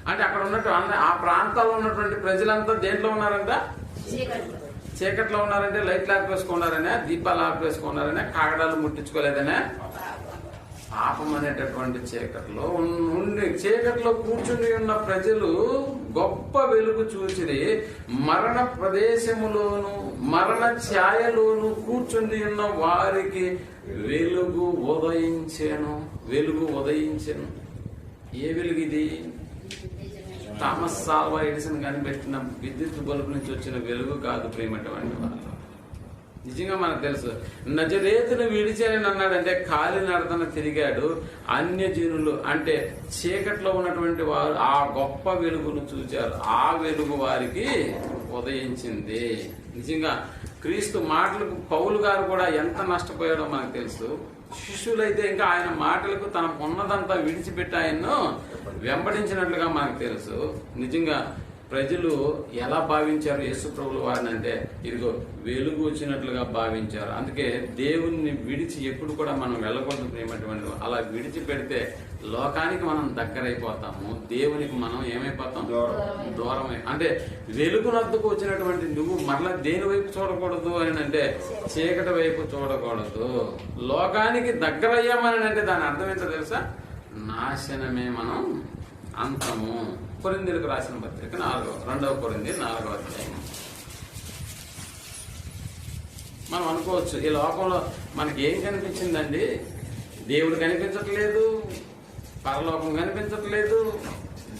అంటే అక్కడ ఉన్నట్టు ఆ ప్రాంతాల్లో ఉన్నటువంటి ప్రజలంతా దేంట్లో ఉన్నారంట? చీకట్లో ఉన్నారంటే లైట్లు ఆపేసుకున్నారనే, దీపాలు ఆపేసుకున్నారనే, కాగడాలు ముట్టించుకోలేదనే, పాపం అనేటటువంటి చీకట్లో కూర్చుని ఉన్న ప్రజలు గొప్ప వెలుగు చూచిరి. మరణ ప్రదేశములోను మరణ ఛాయలోను కూర్చుని ఉన్న వారికి వెలుగు ఉదయించెను. ఏ వెలుగు ఇది? థామస్ ఆల్వా ఎడిసన్ కనిపెట్టిన విద్యుత్ బల్బు నుంచి వచ్చిన వెలుగు కాదు ప్రేమటువంటి వాళ్ళు. నిజంగా మనకు తెలుసు. నజరేతును విడిచానని అన్నాడంటే కాలినడతన తిరిగాడు. అన్యజనులు అంటే చీకట్లో ఉన్నటువంటి వారు ఆ గొప్ప వెలుగును చూచారు. ఆ వెలుగు వారికి ఉదయించింది. నిజంగా క్రీస్తు మాటలకు పౌలు గారు కూడా ఎంత నష్టపోయాడో మనకు తెలుసు. శిష్యులైతే ఇంకా ఆయన మాటలకు తనకు ఉన్నదంతా విడిచిపెట్టి ఆయన్ను వెంబడించినట్లుగా మనకు తెలుసు. నిజంగా ప్రజలు ఎలా భావించారు యేసు ప్రభుల వారిని అంటే, ఇదిగో వెలుగు వచ్చినట్లుగా భావించారు. అందుకే దేవుణ్ణి విడిచి ఎప్పుడు కూడా మనం వెళ్ళకూడదు ప్రేమటువంటి. అలా విడిచిపెడితే లోకానికి మనం దగ్గరైపోతాము, దేవునికి మనం ఏమైపోతాం? దూరమై. అంటే వెలుగునద్దుకు వచ్చినటువంటి నువ్వు మరలా దేని వైపు చూడకూడదు అని అంటే చీకటి వైపు చూడకూడదు. లోకానికి దగ్గరయ్యామని అంటే దాని అర్థం ఏంటో తెలుసా? నాశనమే, మనం అంతము. కొరింథీయులకు రాసిన పత్రిక 2వ కొరింథీ 4వ అధ్యాయం. మనం అనుకోవచ్చు ఈ లోకంలో మనకి ఏం కనిపించిందండి? దేవుడు కనిపించట్లేదు, పరలోకం కనిపించట్లేదు,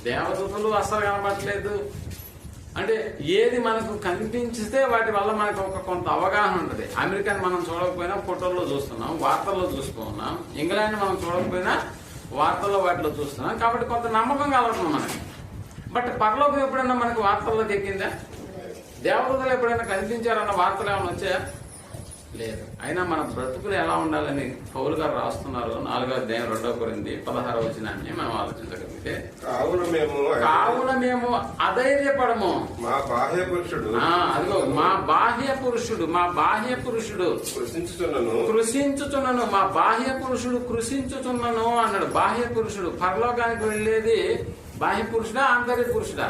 దేవదూతలు అస్సలు కనబడట్లేదు. అంటే ఏది మనకు కనిపించితే వాటి వల్ల మనకు కొంత అవగాహన ఉంటుంది. అమెరికాని మనం చూడకపోయినా ఫోటోల్లో చూస్తున్నాం, వార్తల్లో చూసుకున్నాం. ఇంగ్లాండ్ మనం చూడకపోయినా వార్తల్లో వాటిలో చూస్తున్నాం. కాబట్టి కొంత నమ్మకం కలుగుతుంది మనకి. బట్ పరలోకం ఎప్పుడైనా మనకు వార్తల్లోకి ఎక్కిందా? దేవదూతలు ఎప్పుడైనా కనిపించారన్న వార్తలు ఏమైనా వచ్చాయా? లేదు. అయినా మన బ్రతుకులు ఎలా ఉండాలని పౌలు గారు రాస్తున్నారు 4వ అధ్యాయం 2వ కొరింథీ 16వ వచనాన్ని మనం ఆలోచించగలిగితే, కావున మేము అధైర్యపడము. మా బాహ్య పురుషుడు అదిగో మా బాహ్య పురుషుడు కృషించుచున్నను. మా బాహ్య పురుషుడు కృషించుచున్నను అన్నాడు. బాహ్య పురుషుడు పరలోకానికి వెళ్ళేది బాహ్య పురుషుడా, ఆంతర్య పురుషుడా?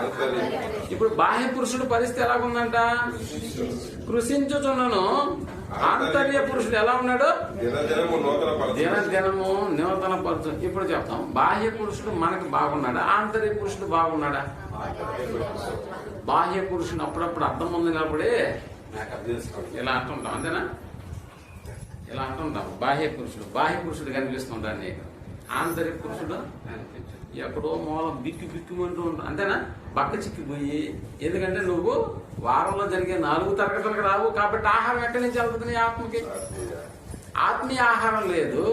ఇప్పుడు బాహ్య పురుషుడు పరిస్థితి ఎలాగుందంట? కృషించుచున్నను. ఆంతర్య పురుషుడు ఎలా ఉన్నాడు? దినదినము నూతన పరచు. ఇప్పుడు చెప్తాం, బాహ్య పురుషుడు మనకి బాగున్నాడా, ఆంతర్య పురుషుడు బాగున్నాడా? బాహ్య పురుషుడు అప్పుడప్పుడు అర్థం పొందినప్పుడే ఇలా అంటుంటాం, అంతేనా? ఇలా అంటుంటాం. బాహ్య పురుషుడు కనిపిస్తుంటాడు నీకు. ఆంతర్య పురుషుడు ఎక్కడో మూలం బిక్కుమంటూ ఉంటాం, అంతేనా? బక్క చిక్కిపోయి. ఎందుకంటే నువ్వు వారంలో జరిగే 4 తరగతులకు రావు కాబట్టి ఆహారం ఎక్కడి నుంచి వెళ్తుంది ఆత్మకి? ఆత్మీయ ఆహారం లేదు.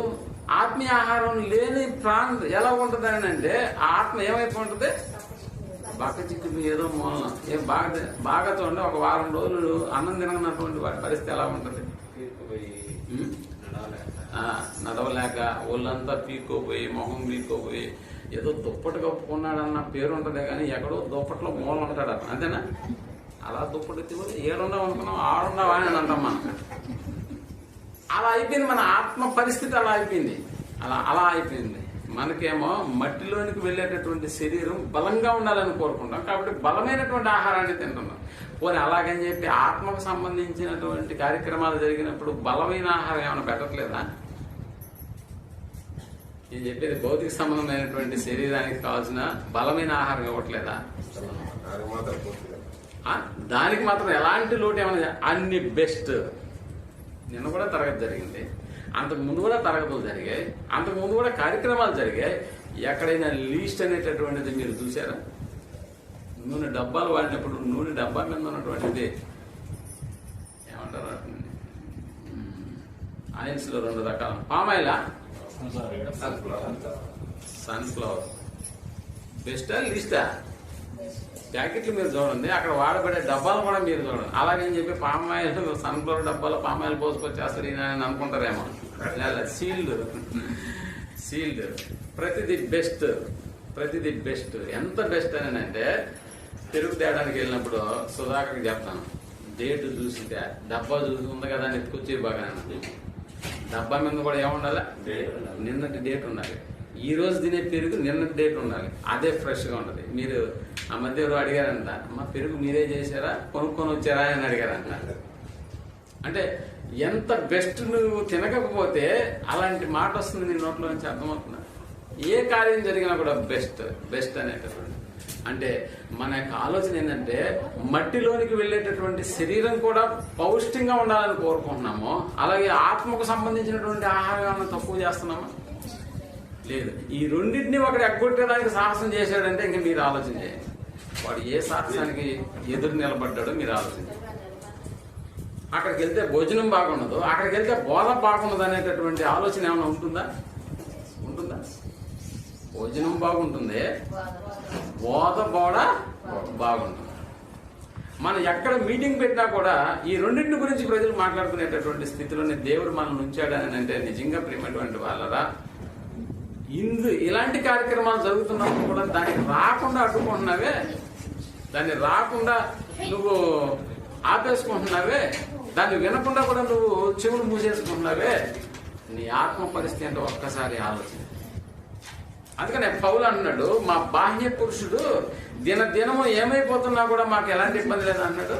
ఆత్మీయ ఆహారం లేని ప్రాంతం ఎలా ఉంటుంది అని అంటే ఆత్మ ఏమైపు ఉంటుంది? బక్క చిక్కిపోయి ఏదో మూలం. బాగా చూడండి, ఒక వారం రోజులు అన్నం తిననటువంటి వాటి పరిస్థితి ఎలా ఉంటుంది? నడవలేక ఒళ్ళంతా పీక్కోపోయి మొహం పీక్కోపోయి ఏదో దుప్పటి కప్పుకున్నాడన్న పేరు ఉంటుందే కానీ ఎక్కడో దుప్పట్లో మూల ఉంటాడు అంతేనా? అలా దుప్పటి ఎత్తుకొని ఏడున్నావు అనుకున్నాం, ఆడున్నావా అని అంటాం మనం. అలా అయిపోయింది మన ఆత్మ పరిస్థితి, అలా అయిపోయింది. అలా అయిపోయింది. మనకేమో మట్టిలోనికి వెళ్ళేటటువంటి శరీరం బలంగా ఉండాలని కోరుకుంటాం, కాబట్టి బలమైనటువంటి ఆహారాన్ని తింటున్నాం. పోనీ అలాగని చెప్పి ఆత్మకు సంబంధించినటువంటి కార్యక్రమాలు జరిగినప్పుడు బలమైన ఆహారం ఏమైనా పెట్టట్లేదా? నేను చెప్పేది భౌతిక సంబంధమైనటువంటి శరీరానికి కావాల్సిన బలమైన ఆహారం ఇవ్వట్లేదా? దానికి మాత్రం ఎలాంటి లోటు ఏమైనా? అన్ని బెస్ట్. నిన్న కూడా తరగతి జరిగింది, అంతకు ముందు కూడా తరగతులు జరిగాయి, అంతకు ముందు కూడా కార్యక్రమాలు జరిగాయి. ఎక్కడైనా లీస్ట్ అనేటటువంటిది మీరు చూసారా? నూనె డబ్బాలు వాడినప్పుడు నూనె డబ్బా మీద ఉన్నటువంటిది ఏమంటారు, ఆయిల్స్ లో 2 రకాలు. పామాయిలా, సన్ఫ్లవర్. బెస్టా లీస్టా? ప్యాకెట్లు మీరు చూడండి, అక్కడ వాడబడే డబ్బాలు కూడా మీరు చూడండి. అలాగని చెప్పి పామాయిల్ సన్ఫ్లవర్ డబ్బాలో పామాయిల్ పోసుకొచ్చేస్తారు అని అనుకుంటారేమో. సీల్డ్. ప్రతిది బెస్ట్. ఎంత బెస్ట్ అని అంటే, పెరుగు తేడానికి వెళ్ళినప్పుడు సుధాకర్కి చెప్తాను, డేట్ చూసింటే డబ్బా చూసి ఉంది కదా అని ఎత్తుకొచ్చి బాగా. డబ్బా మీద కూడా ఏముండాలి? నిన్నటి డేట్ ఉండాలి. ఈ రోజు తినే పెరుగు నిన్నటి డేట్ ఉండాలి, అదే ఫ్రెష్ గా ఉంటది. మీరు ఆ మధ్య అడిగారంట, మా పెరుగు మీరే చేశారా కొనుక్కొని వచ్చారా అని అడిగారంట. అంటే ఎంత బెస్ట్ నువ్వు తినకపోతే అలాంటి మాట వస్తుంది నీ నోట్లో నుంచి, అర్థమవుతుందా? ఏ కార్యం జరిగినా కూడా బెస్ట్ అనేటటువంటి. అంటే మన యొక్క ఆలోచన ఏంటంటే, మట్టిలోనికి వెళ్ళేటటువంటి శరీరం కూడా పౌష్టికంగా ఉండాలని కోరుకుంటున్నాము. అలాగే ఆత్మకు సంబంధించినటువంటి ఆహారం తక్కువ చేస్తున్నామా? లేదు. ఈ రెండింటినీ ఒకటి ఎగ్గొట్టడానికి సాహసం చేశాడంటే ఇంక మీరు ఆలోచన చేయండి, వాడు ఏ సాహసానికి ఎదురు నిలబడ్డాడో మీరు ఆలోచన చేయండి. అక్కడికి వెళ్తే భోజనం బాగుండదు, అక్కడికి వెళ్తే బోధ బాగుండదు అనేటటువంటి ఆలోచన ఏమైనా ఉంటుందా? భోజనం బాగుంటుంది, బోధ కూడా బాగుంటుంది. మనం ఎక్కడ మీటింగ్ పెట్టినా కూడా ఈ రెండింటి గురించి ప్రజలు మాట్లాడుకునేటటువంటి స్థితిలోనే దేవుడు మనల్ని ఉంచాడని అంటే నిజంగా ప్రియమైనటువంటి వాళ్ళరా, ఇలాంటి కార్యక్రమాలు జరుగుతున్నప్పుడు కూడా దాన్ని రాకుండా అడ్డుకుంటున్నావే, దాన్ని రాకుండా నువ్వు ఆపేసుకుంటున్నావే, దాన్ని వినకుండా కూడా నువ్వు చెవులు మూసేసుకుంటున్నావే, నీ ఆత్మ పరిస్థితి అంటే ఒక్కసారి ఆలోచన. అందుకనే పౌలు అన్నాడు, మా బాహ్య పురుషుడు దినము ఏమైపోతున్నా కూడా మాకు ఎలాంటి ఇబ్బంది లేదు అన్నాడు.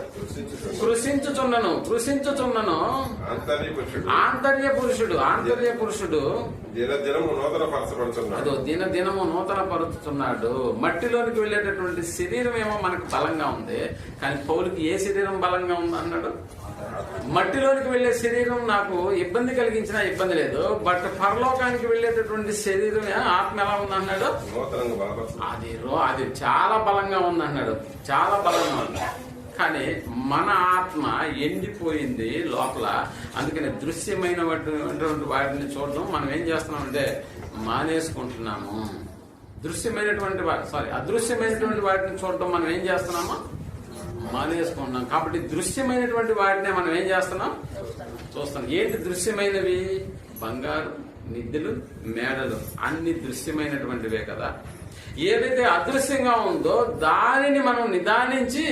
కృషించుచున్నను ఆంతర్య పురుషుడు దినదినము నూతన పరుచుతున్నాడు. మట్టిలోనికి వెళ్ళేటటువంటి శరీరం ఏమో మనకు బలంగా ఉంది, కానీ పౌలుకి ఏ శరీరం బలంగా ఉంది అన్నాడు? మట్టిలోనికి వెళ్లే శరీరం నాకు ఇబ్బంది కలిగించినా ఇబ్బంది లేదు, బట్ పరలోకానికి వెళ్లేటటువంటి శరీరం ఆత్మ ఎలా ఉంది అన్నాడు? అది చాలా బలంగా ఉంది అన్నాడు, చాలా బలంగా ఉంది. కానీ మన ఆత్మ ఎండిపోయింది లోపల. అందుకని దృశ్యమైనటువంటి వాటిని చూడడం మనం ఏం చేస్తున్నామంటే మానేసుకుంటున్నాము. అదృశ్యమైనటువంటి వాటిని చూడడం మనం ఏం చేస్తున్నాము? మానేసుకుంటున్నాం. కాబట్టి దృశ్యమైనటువంటి వాటినే మనం ఏం చేస్తున్నాం? చూస్తాం. ఏంటి దృశ్యమైనవి? బంగారు, నిధులు, మేడలు అన్ని దృశ్యమైనటువంటివే కదా. ఏదైతే అదృశ్యంగా ఉందో దానిని మనం నిదానించి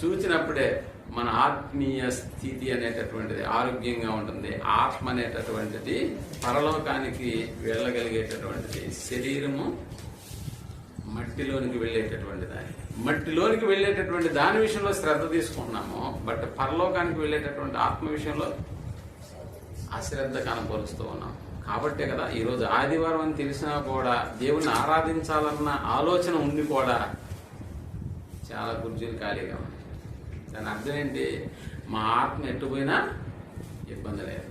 చూచినప్పుడే మన ఆత్మీయ స్థితి అనేటటువంటిది ఆరోగ్యంగా ఉంటుంది. ఆత్మ అనేటటువంటిది పరలోకానికి వెళ్ళగలిగేటటువంటిది. శరీరము మట్టిలోనికి వెళ్ళేటటువంటి దాని విషయంలో శ్రద్ధ తీసుకుంటున్నాము, బట్ పరలోకానికి వెళ్ళేటటువంటి ఆత్మ విషయంలో అశ్రద్ధ కనపరుస్తూ ఉన్నాం. కాబట్టే కదా ఈరోజు ఆదివారం అని తెలిసినా కూడా దేవుణ్ణి ఆరాధించాలన్న ఆలోచన ఉండి కూడా చాలా కుర్చీలు ఖాళీగా ఉన్నాయి. దాని అర్థం ఏంటి? మా ఆత్మ ఎట్టుపోయినా ఇబ్బంది లేదు.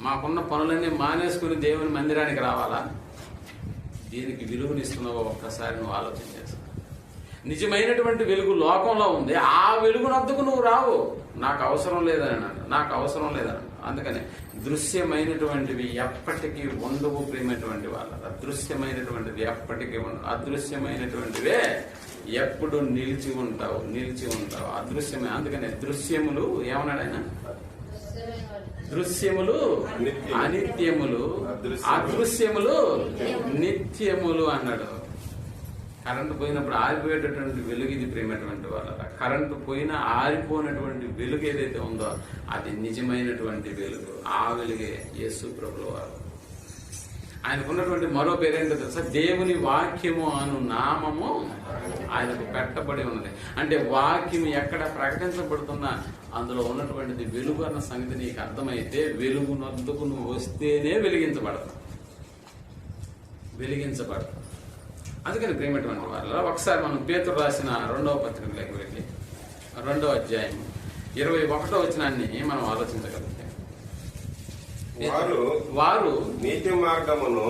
మాకున్న పనులన్నీ మానేసుకుని దేవుని మందిరానికి రావాలా? దీనికి విలువనిస్తున్నావో ఒక్కసారి నువ్వు ఆలోచన చేస్తావు. నిజమైనటువంటి వెలుగు లోకంలో ఉంది, ఆ వెలుగునద్దుకు నువ్వు రావు. నాకు అవసరం లేదని అందుకని దృశ్యమైనటువంటివి ఎప్పటికీ ఉండవు ప్రియమైనటువంటి వాళ్ళ. అదృశ్యమైనటువంటివి ఎప్పటికీ ఉండవు. అదృశ్యమైనటువంటివే ఎప్పుడు నిలిచి ఉంటావు. అదృశ్యమే. అందుకని దృశ్యములు ఏమన్నాడు ఆయన? దృశ్యములు అనిత్యములు, అదృశ్యములు నిత్యములు అన్నాడు. కరెంటు పోయినప్పుడు ఆరిపోయేటటువంటి వెలుగు ఇది ప్రేమటువంటి వాళ్ళ. కరెంటు పోయినా ఆరిపోయినటువంటి వెలుగు ఏదైతే ఉందో అది నిజమైనటువంటి వెలుగు. ఆ వెలుగే యేసు ప్రభుల వారు. ఆయనకు ఉన్నటువంటి మరో పేరేంటో తెలుసా? దేవుని వాక్యము అను నామము ఆయనకు పెట్టబడి ఉన్నది. అంటే వాక్యం ఎక్కడ ప్రకటించబడుతున్నా అందులో ఉన్నటువంటిది వెలుగు అన్న సంగతి నీకు అర్థమైతే వెలుగునందుకు నువ్వు వస్తేనే వెలిగించబడతావు. అందుకని ప్రేమటువంటి వాళ్ళ ఒకసారి మనం పేతురు రాసిన 2వ పత్రికలోకి వెళ్ళి 2వ అధ్యాయం 21వ వచనాన్ని మనం ఆలోచించగలిగితే, వారు నీతి మార్గమును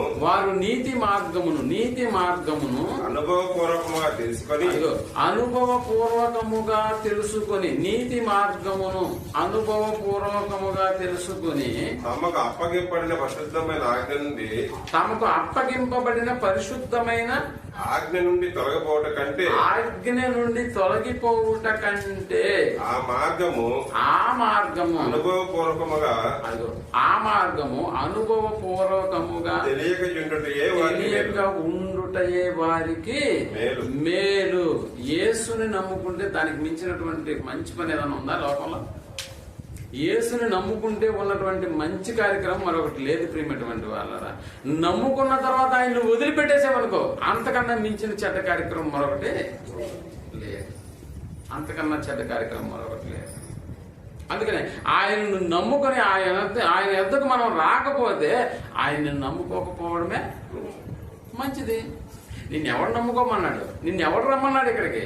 అనుభవపూర్వకముగా తెలుసుకొని నీతి మార్గమును అనుభవపూర్వకముగా తెలుసుకొని తమకు అప్పగింపబడిన పరిశుద్ధమైన ఆజ్ఞ నుండి తొలగిపోవుట కంటే ఆ మార్గము అనుభవపూర్వకముగా తెలియక ఉండుటయే వారికి మేలు. యేసుని నమ్ముకుంటే దానికి మించినటువంటి మంచి పని ఏదైనా ఉందా లోకంలో? యేసుని నమ్ముకుంటే ఉన్నటువంటి మంచి కార్యక్రమం మరొకటి లేదు ప్రియమైనటువంటి వాళ్ళరా. నమ్ముకున్న తర్వాత ఆయన వదిలిపెట్టేసామనుకో అంతకన్నా మించిన చెడ్డ కార్యక్రమం మరొకటి లేదు. అందుకనే ఆయనను నమ్ముకొని ఆయన ఎద్దకు మనం రాకపోతే ఆయన్ని నమ్ముకోకపోవడమే మంచిది. నిన్నెవడు నమ్ముకోమన్నాడు? నిన్నెవడు రమ్మన్నాడు ఇక్కడికి?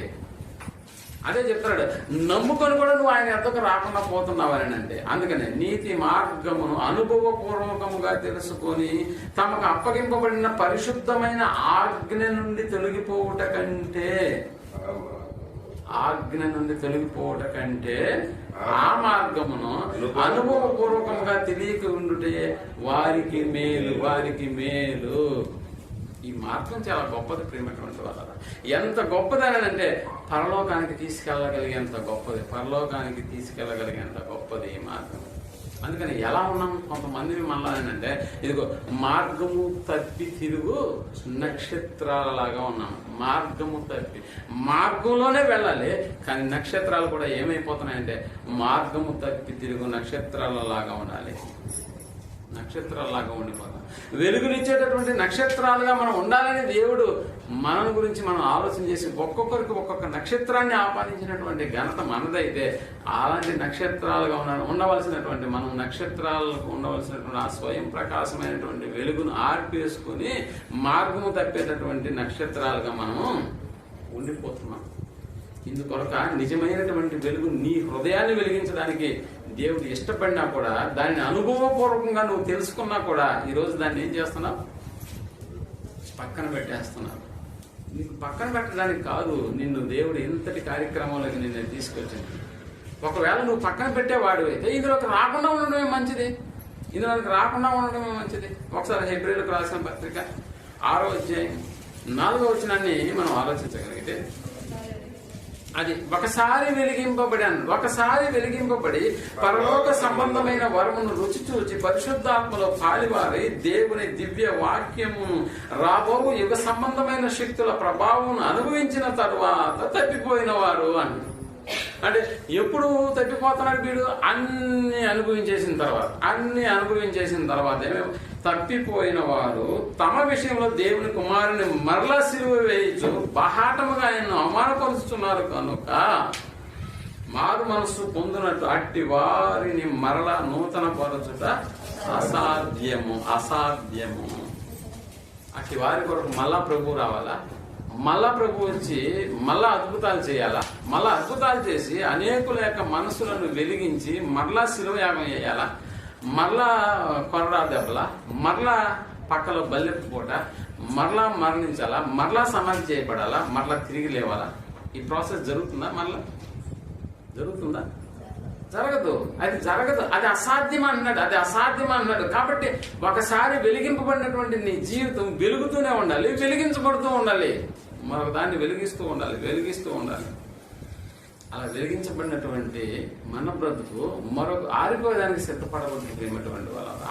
అదే చెప్తాడు, నమ్ముకొని కూడా నువ్వు ఆయన ఎద్దకు రాకుండా పోతున్నావని. అంటే అందుకనే నీతి మార్గమును అనుభవపూర్వకముగా తెలుసుకొని తమకు అప్పగింపబడిన పరిశుద్ధమైన ఆజ్ఞ నుండి తొలగిపోవుట కంటే ఆ మార్గమును అనుభవపూర్వకంగా తెలియక ఉండుటే వారికి మేలు. ఈ మార్గం చాలా గొప్పది ప్రేమటువంటి వాళ్ళ. ఎంత గొప్పదనంటే పరలోకానికి తీసుకెళ్ళగలిగేంత గొప్పది ఈ మార్గం. అందుకని ఎలా ఉన్నాం కొంతమంది మళ్ళా ఏంటంటే ఇదిగో మార్గము తప్పి తిరుగు నక్షత్రాలలాగా ఉన్నాం. మార్గంలోనే వెళ్ళాలి, కానీ నక్షత్రాలు కూడా ఏమైపోతున్నాయంటే మార్గము తప్పి తిరుగు నక్షత్రాలలాగా ఉండిపోతాం. వెలుగునిచ్చేటటువంటి నక్షత్రాలుగా మనం ఉండాలని దేవుడు మన గురించి మనం ఆలోచన చేసి ఒక్కొక్కరికి ఒక్కొక్క నక్షత్రాన్ని ఆపాదించినటువంటి ఘనత మనదైతే అలాంటి నక్షత్రాలుగా ఉండవలసినటువంటి మనం నక్షత్రాలకు ఉండవలసినటువంటి ఆ స్వయం ప్రకాశమైనటువంటి వెలుగును ఆర్పేసుకుని మార్గము తప్పేటటువంటి నక్షత్రాలుగా మనము ఉండిపోతున్నాం. ఇందుకొరక నిజమైనటువంటి వెలుగు నీ హృదయాన్ని వెలిగించడానికి దేవుడు ఇష్టపడినా కూడా దానిని అనుభవపూర్వకంగా నువ్వు తెలుసుకున్నా కూడా ఈరోజు దాన్ని ఏం చేస్తున్నావు? పక్కన పెట్టేస్తున్నావు. నీకు పక్కన పెట్టడానికి కాదు నిన్ను దేవుడు ఇంతటి కార్యక్రమంలోకి నిన్ను తీసుకొచ్చింది. ఒకవేళ నువ్వు పక్కన పెట్టేవాడు అయితే ఇందులోకి రాకుండా ఉండడమే మంచిది. ఒకసారి హెబ్రీయులకు రాసిన పత్రిక 6వ అధ్యాయం 4వ వచనాన్ని మనం ఆలోచించగలిగితే, అది ఒకసారి వెలిగింపబడి పరలోక సంబంధమైన వరమును రుచి చూచి పరిశుద్ధాత్మలో పాలివారి దేవుని దివ్య వాక్యమును రాబో యుగ సంబంధమైన శక్తుల ప్రభావం అనుభవించిన తరువాత తప్పిపోయిన వారు అని. అంటే ఎప్పుడు తప్పిపోతున్నాడు వీడు? అన్ని అనుభవించేసిన తర్వాత తప్పిపోయిన వారు తమ విషయంలో దేవుని కుమారుని మరలా సిలువ వేయించు బహాటముగా ఆయన్ను అవమానపరుస్తున్నారు కనుక మారు మనస్సు పొందినట్టు అట్టి వారిని మరలా నూతన పరచుట అసాధ్యము. అట్టి వారి కొరకు మళ్ళా ప్రభు రావాలా? మళ్ళా ప్రభు వచ్చి మళ్ళా అద్భుతాలు చేయాలా? మళ్ళా అద్భుతాలు చేసి అనేకుల యొక్క మనసులను వెలిగించి మరలా శిలువ యాగం చేయాలా? మరలా కొరడా దెబ్బలా? మరలా పక్కలో బల్లెప్పు పూట? మరలా మరణించాలా? మరలా సమాధి చేయబడాలా? మరలా తిరిగి లేవాలా? ఈ ప్రాసెస్ జరుగుతుందా? జరగదు. అది అసాధ్యం అన్నాడు. కాబట్టి ఒకసారి వెలిగింపబడినటువంటి నీ జీవితం వెలుగుతూనే ఉండాలి, వెలిగించబడుతూ ఉండాలి, మరొక దాన్ని వెలిగిస్తూ ఉండాలి. అలా వెలిగించబడినటువంటి మన బ్రతుకు మరొక ఆరిపోయేదానికి సిద్ధపడబడుతున్నటువంటి వాళ్ళు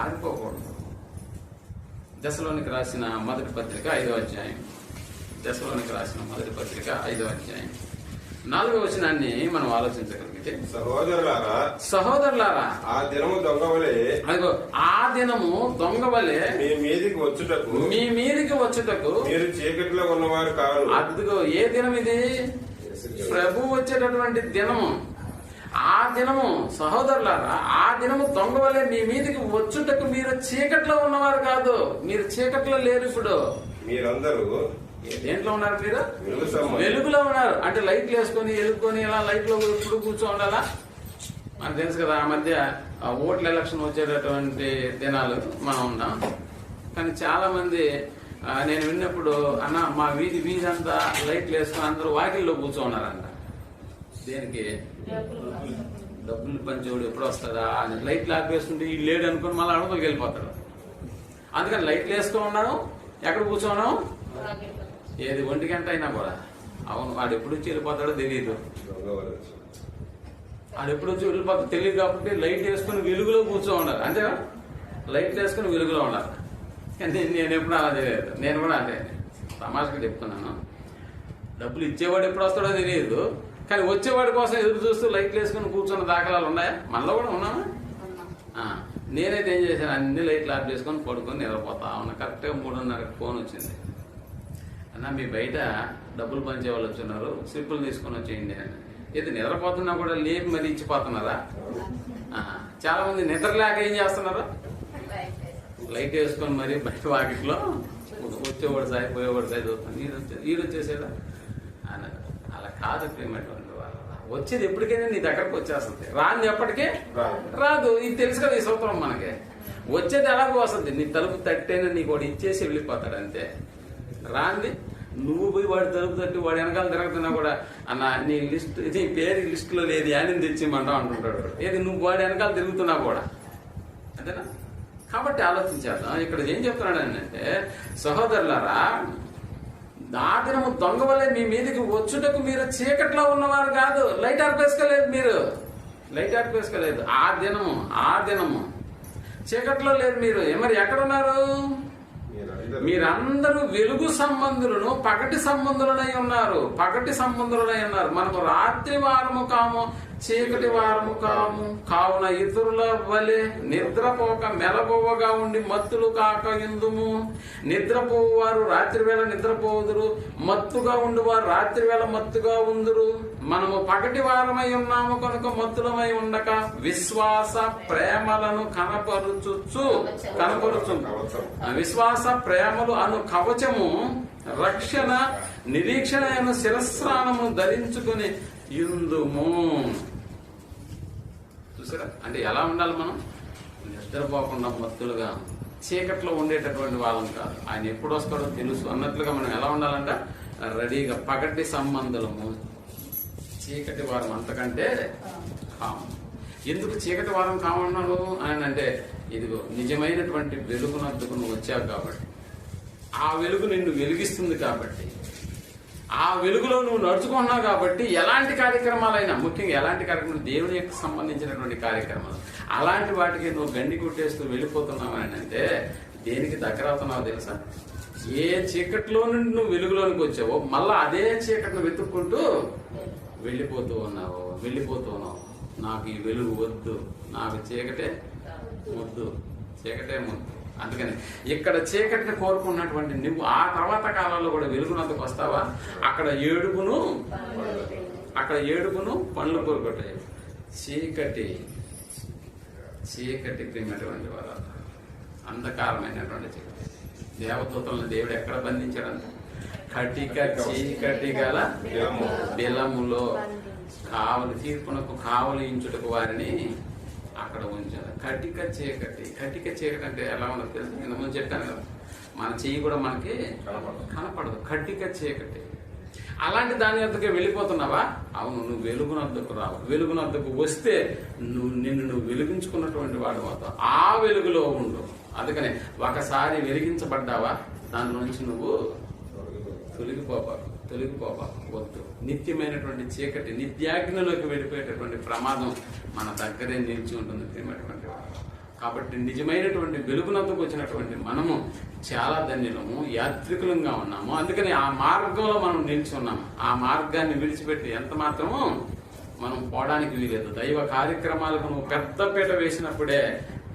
ఆరిపోకూడదు. దశలోనికి రాసిన మొదటి పత్రిక 5వ అధ్యాయం. దశలోనికి రాసిన మొదటి పత్రిక 5వ అధ్యాయం 4వ వచనాన్ని మనం ఆలోచించగలిగితే, సహోదరులారా ఆ దినము దొంగవలే, అదిగో ఆ దినము దొంగవలే మీ మీదికి వచ్చుటకు మీరు చీకటిలో ఉన్నవారు కాదు. అదిగో ఏ దినం ఇది? ప్రభు వచ్చేటటువంటి దినము. ఆ దినము సహోదరులారా, ఆ దినము దొంగవలే మీ మీదికి వచ్చుటకు మీరు చీకట్లో ఉన్నవారు కాదు. మీరు చీకట్లో లేరు. ఇప్పుడు మీరందరూ దేంట్లో ఉన్నారు? మీరు వెలుగులో ఉన్నారు. అంటే లైట్లు వేసుకొని ఎలుగుకొని ఇలా లైట్ లో ఎప్పుడు కూర్చోండాలా? మనకు తెలుసు కదా, ఆ మధ్య ఓట్ల ఎలక్షన్ వచ్చేటటువంటి దినాలు మనం ఉన్నాం. కానీ చాలా మంది నేను విన్నప్పుడు, అన్న మా వీధి అంతా లైట్లు వేసుకొని అందరూ వాకిల్లో కూర్చోన్నారంట. దేనికి? డబ్బులు పంచేవాడు ఎప్పుడు వస్తాడా అని లైట్లు ఆపేస్తుంటే ఈ లేడు అనుకుని మళ్ళీ అడుగుకి వెళ్ళిపోతాడు. అందుకని లైట్లు వేసుకో ఉన్నాను. ఎక్కడ కూర్చోన్నాం? ఏది 1 గంట అయినా కూడా. అవును, వాడు ఎప్పుడు వచ్చి వెళ్ళిపోతాడో తెలియదు. వాడు ఎప్పుడు వచ్చి వెళ్ళిపోతాడో తెలియదు కాబట్టి లైట్ వేసుకుని వెలుగులో కూర్చో ఉండాలి. అంతేగా? లైట్ వేసుకుని వెలుగులో ఉండాలి. కానీ నేను ఎప్పుడు అలా తెలియదు. నేను కూడా అదే తమాషగా చెప్తున్నాను. డబ్బులు ఇచ్చేవాడు ఎప్పుడు వస్తాడో తెలియదు, కానీ వచ్చేవాడి కోసం ఎదురు చూస్తూ లైట్లు వేసుకుని కూర్చున్న దాఖలాలు ఉన్నాయా? మనలో కూడా ఉన్నామా? నేనైతే ఏం చేశాను, అన్ని లైట్లు ఆఫ్ చేసుకొని పడుకొని నిద్రపోతా ఉన్నా. కరెక్ట్గా 3:30 ఫోన్ వచ్చింది. అన్న మీ బయట డబ్బులు పంచే వాళ్ళు వచ్చున్నారు, స్లిప్పులు తీసుకొని వచ్చేయండి అని. ఇది నిద్రపోతున్నా కూడా లేపి మరి ఇచ్చిపోతున్నారా? చాలా మంది నిద్ర లేక ఏం చేస్తున్నారు? లైట్ వేసుకొని మరి బయట వాకిట్లో వచ్చేవాడు సాయి పోయేవాడు సాయి చూస్తాను. ఈడొచ్చేసేదా అన్నారు. అలా కాదు ప్రేమటువంటి వాళ్ళు. వచ్చేది ఎప్పటికైనా నీ దగ్గరకు వచ్చేస్తుంది. రాని ఎప్పటికే రాదు. ఇది తెలుసు కదా ఈ సూత్రం మనకి. వచ్చేది ఎలాగో వస్తుంది. నీ తలుపు తట్టైనా నీకు వాడు ఇచ్చేసి వెళ్ళిపోతాడు అంతే. రాంది నువ్వు పోయి వాడి తలుపు తట్టి వాడు వెనకాల తిరుగుతున్నా కూడా, అన్న నీ లిస్ట్ నీ పేరు లిస్ట్ లో లేదు అని తెచ్చిమంటావు అంటుంటాడు. ఏది నువ్వు వాడి వెనకాల తిరుగుతున్నా కూడా అంతేనా? కాబట్టి ఆలోచించేద్దాం. ఇక్కడ ఏం చెప్తున్నాడు అంటే, సహోదరులారా ఆ దినము దొంగ వల్లే మీ మీదకి వచ్చుటకు మీరు చీకట్లో ఉన్నవారు కాదు. లైట్ ఆర్పేసుకోలేదు. మీరు లైట్ ఆర్పేసుకోలేదు. ఆ దినము చీకట్లో లేదు. మీరు మరి ఎక్కడున్నారు? మీరందరూ వెలుగు సంబంధులను పగటి సంబంధులనై ఉన్నారు. మనకు రాత్రి వారము కాము, చీకటి వారము కాము. కావున ఇతరుల వలె నిద్రపోక మెలకువగా ఉండి మత్తులు కాక ఇందుము. నిద్రపోవారు రాత్రి వేళ నిద్రపోదురు, మత్తుగా ఉండువారు రాత్రి వేళ మత్తుగా ఉందురు. మనము పగటి వారమై ఉన్నాము కనుక మత్తులమై ఉండక విశ్వాస ప్రేమలను కనపరుచు విశ్వాస ప్రేమలు అను కవచము రక్షణ నిరీక్షణ అయిన శిరస్నానము ధరించుకుని ఇందుము. చూసారా? అంటే ఎలా ఉండాలి మనం? నిద్రపోకుండా మత్తులుగా చీకట్లో ఉండేటటువంటి వాళ్ళం కాదు. ఆయన ఎప్పుడు వస్తాడో తెలుసు అన్నట్లుగా మనం ఎలా ఉండాలంట? రెడీగా. పగటి సంబంధులము, చీకటి వారం అంతకంటే కాము. ఎందుకు చీకటి వారం కామన్నాడు అని అంటే, ఇదిగో నిజమైనటువంటి వెలుగునద్దుకు నువ్వు వచ్చావు కాబట్టి, ఆ వెలుగు నిన్ను వెలిగిస్తుంది కాబట్టి, ఆ వెలుగులో నువ్వు నడుచుకున్నావు కాబట్టి, ఎలాంటి కార్యక్రమాలైనా, ముఖ్యంగా ఎలాంటి కార్యక్రమాలు దేవుని యొక్క సంబంధించినటువంటి కార్యక్రమాలు, అలాంటి వాటికి నువ్వు గండి కొట్టేస్తూ వెళ్ళిపోతున్నావు అని అంటే దేనికి దగ్గర అవుతున్నావు తెలుసా? ఏ చీకట్లో నుండి నువ్వు వెలుగులోనికి వచ్చావో మళ్ళా అదే చీకటిని వెతుక్కుంటూ వెళ్ళిపోతూ ఉన్నావు. నాకు ఈ వెలుగు వద్దు, నాకు చీకటే ముద్దు. అందుకని ఇక్కడ చీకటిని కోరుకున్నటువంటి నువ్వు ఆ తర్వాత కాలంలో కూడా వెలుగునందుకు వస్తావా? అక్కడ ఏడుపును పండ్లు కోరుకుంటాయి. చీకటి ప్రియమైనటువంటి వారు, అంధకారమైనటువంటి చీకటి. దేవదూతలను దేవుడు ఎక్కడ బంధించాడంట? కటిక చీకటి గల బిలములో కావలి తీర్పునకు కావలి ఇంచుటకు వారిని అక్కడ ఉంచారు. కటిక చీకటి అంటే ఎలా ఉన్నది తెలుసు? నేను ముందు చెప్పాను కదా, మన చెయ్యి కూడా మనకి కనపడదు. కటిక చీకటి. అలాంటి దాని వద్దకే వెళ్ళిపోతున్నావా? అవును, నువ్వు వెలుగునద్దకు రావు. వెలుగునద్దకు వస్తే నిన్ను వెలిగించుకున్నటువంటి వాడు అవుతావు. ఆ వెలుగులో ఉండు. అందుకనే ఒకసారి వెలిగించబడ్డావా, దాని నుంచి నువ్వు తొలగిపోవా వద్దు. నిత్యమైనటువంటి చీకటి నిత్యాగ్నిలోకి వెళ్ళిపోయేటటువంటి ప్రమాదం మన దగ్గరే నిలిచి ఉంటుంది ప్రియమైనటువంటి వారు. కాబట్టి నిజమైనటువంటి వెలుగునందుకు వచ్చినటువంటి మనము చాలా ధన్యులము, యాత్రికులంగా ఉన్నాము. అందుకని ఆ మార్గంలో మనం నిలిచి ఉన్నాము. ఆ మార్గాన్ని విడిచిపెట్టి ఎంత మాత్రము మనం పోవడానికి వీలేదు. దైవ కార్యక్రమాలకు నువ్వు పెద్ద పీట వేసినప్పుడే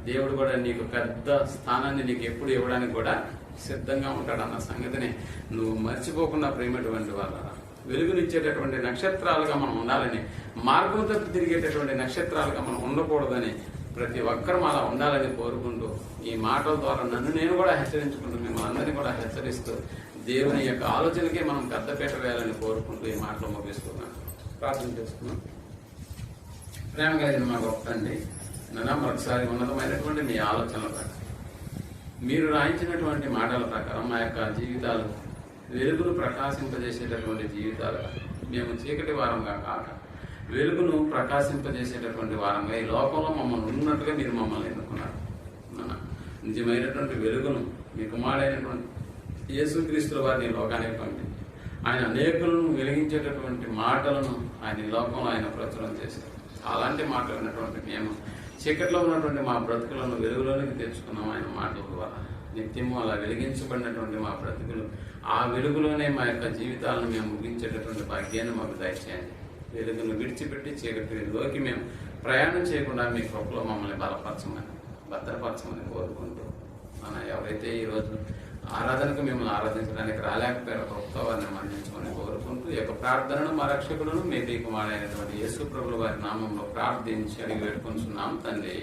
దేవుడు కూడా నీకు పెద్ద స్థానాన్ని నీకు ఎప్పుడు ఇవ్వడానికి కూడా సిద్ధంగా ఉంటాడన్న సంగతిని నువ్వు మర్చిపోకుండా ప్రేమటువంటి వాళ్ళ వెలుగునిచ్చేటటువంటి నక్షత్రాలుగా మనం ఉండాలని, మార్గం తప్పి తిరిగేటటువంటి నక్షత్రాలుగా మనం ఉండకూడదని ప్రతి ఒక్కరూ అలా ఉండాలని కోరుకుంటూ ఈ మాటల ద్వారా నన్ను నేను కూడా హెచ్చరించుకుంటూ మిమ్మల్ని అందరినీ కూడా హెచ్చరిస్తూ దేవుని యొక్క ఆలోచనకే మనం పెద్దపీట వేయాలని కోరుకుంటూ ఈ మాటలు ముగిస్తున్నాను. ప్రార్థన చేసుకున్నాం. ప్రేమ కలిగిన మా గొప్ప తండ్రి, నన్ను మరొకసారి ఉన్నతమైనటువంటి మీ ఆలోచనల ప్రకారం, మీరు రాయించినటువంటి మాటల ప్రకారం మా యొక్క జీవితాలు వెలుగును ప్రకాశింపజేసేటటువంటి జీవితాలుగా, మేము చీకటి వారంగా కాక వెలుగును ప్రకాశింపజేసేటటువంటి వారంగా ఈ లోకంలో మమ్మల్ని ఉన్నట్టుగా మీరు మమ్మల్ని ఎన్నుకున్నారు. నిజమైనటువంటి వెలుగును మీ కుమారుడైనటువంటి యేసుక్రీస్తుల వారిని లోకానికి పంపించి ఆయన అనేకులను వెలిగించేటటువంటి మాటలను ఆయన ఈ లోకంలో ఆయన ప్రచురణ చేశారు. అలాంటి మాటలు విన్నటువంటి మేము చీకట్లో ఉన్నటువంటి మా బ్రతుకులను వెలుగులోనికి తెచ్చుకున్నాం ఆయన మాటల ద్వారా. నిత్యము అలా వెలిగించబడినటువంటి మా బ్రతుకులు, ఆ వెలుగులోనే మా యొక్క జీవితాలను మేము ముగించేటటువంటి భాగ్యాన్ని మాకు దయచేయండి. వెలుగును విడిచిపెట్టి చీకటిలోకి మేము ప్రయాణం చేయకుండా మీ కృపలో మమ్మల్ని బలపరచమని, భద్రపరచమని కోరుకుంటూ, ఎవరైతే ఈరోజు ఆరాధనకు మిమ్మల్ని ఆరాధించడానికి రాలేకపోయారో గొప్ప వారిని మన్నించమని కోరుకుంటూ ఈ యొక్క ప్రార్థనను మా రక్షకులను మీ కుమారుడైనటువంటి యేసు ప్రభుల వారి నామంలో ప్రార్థించి అడిగి పెట్టుకుంటున్నాం తండ్రి.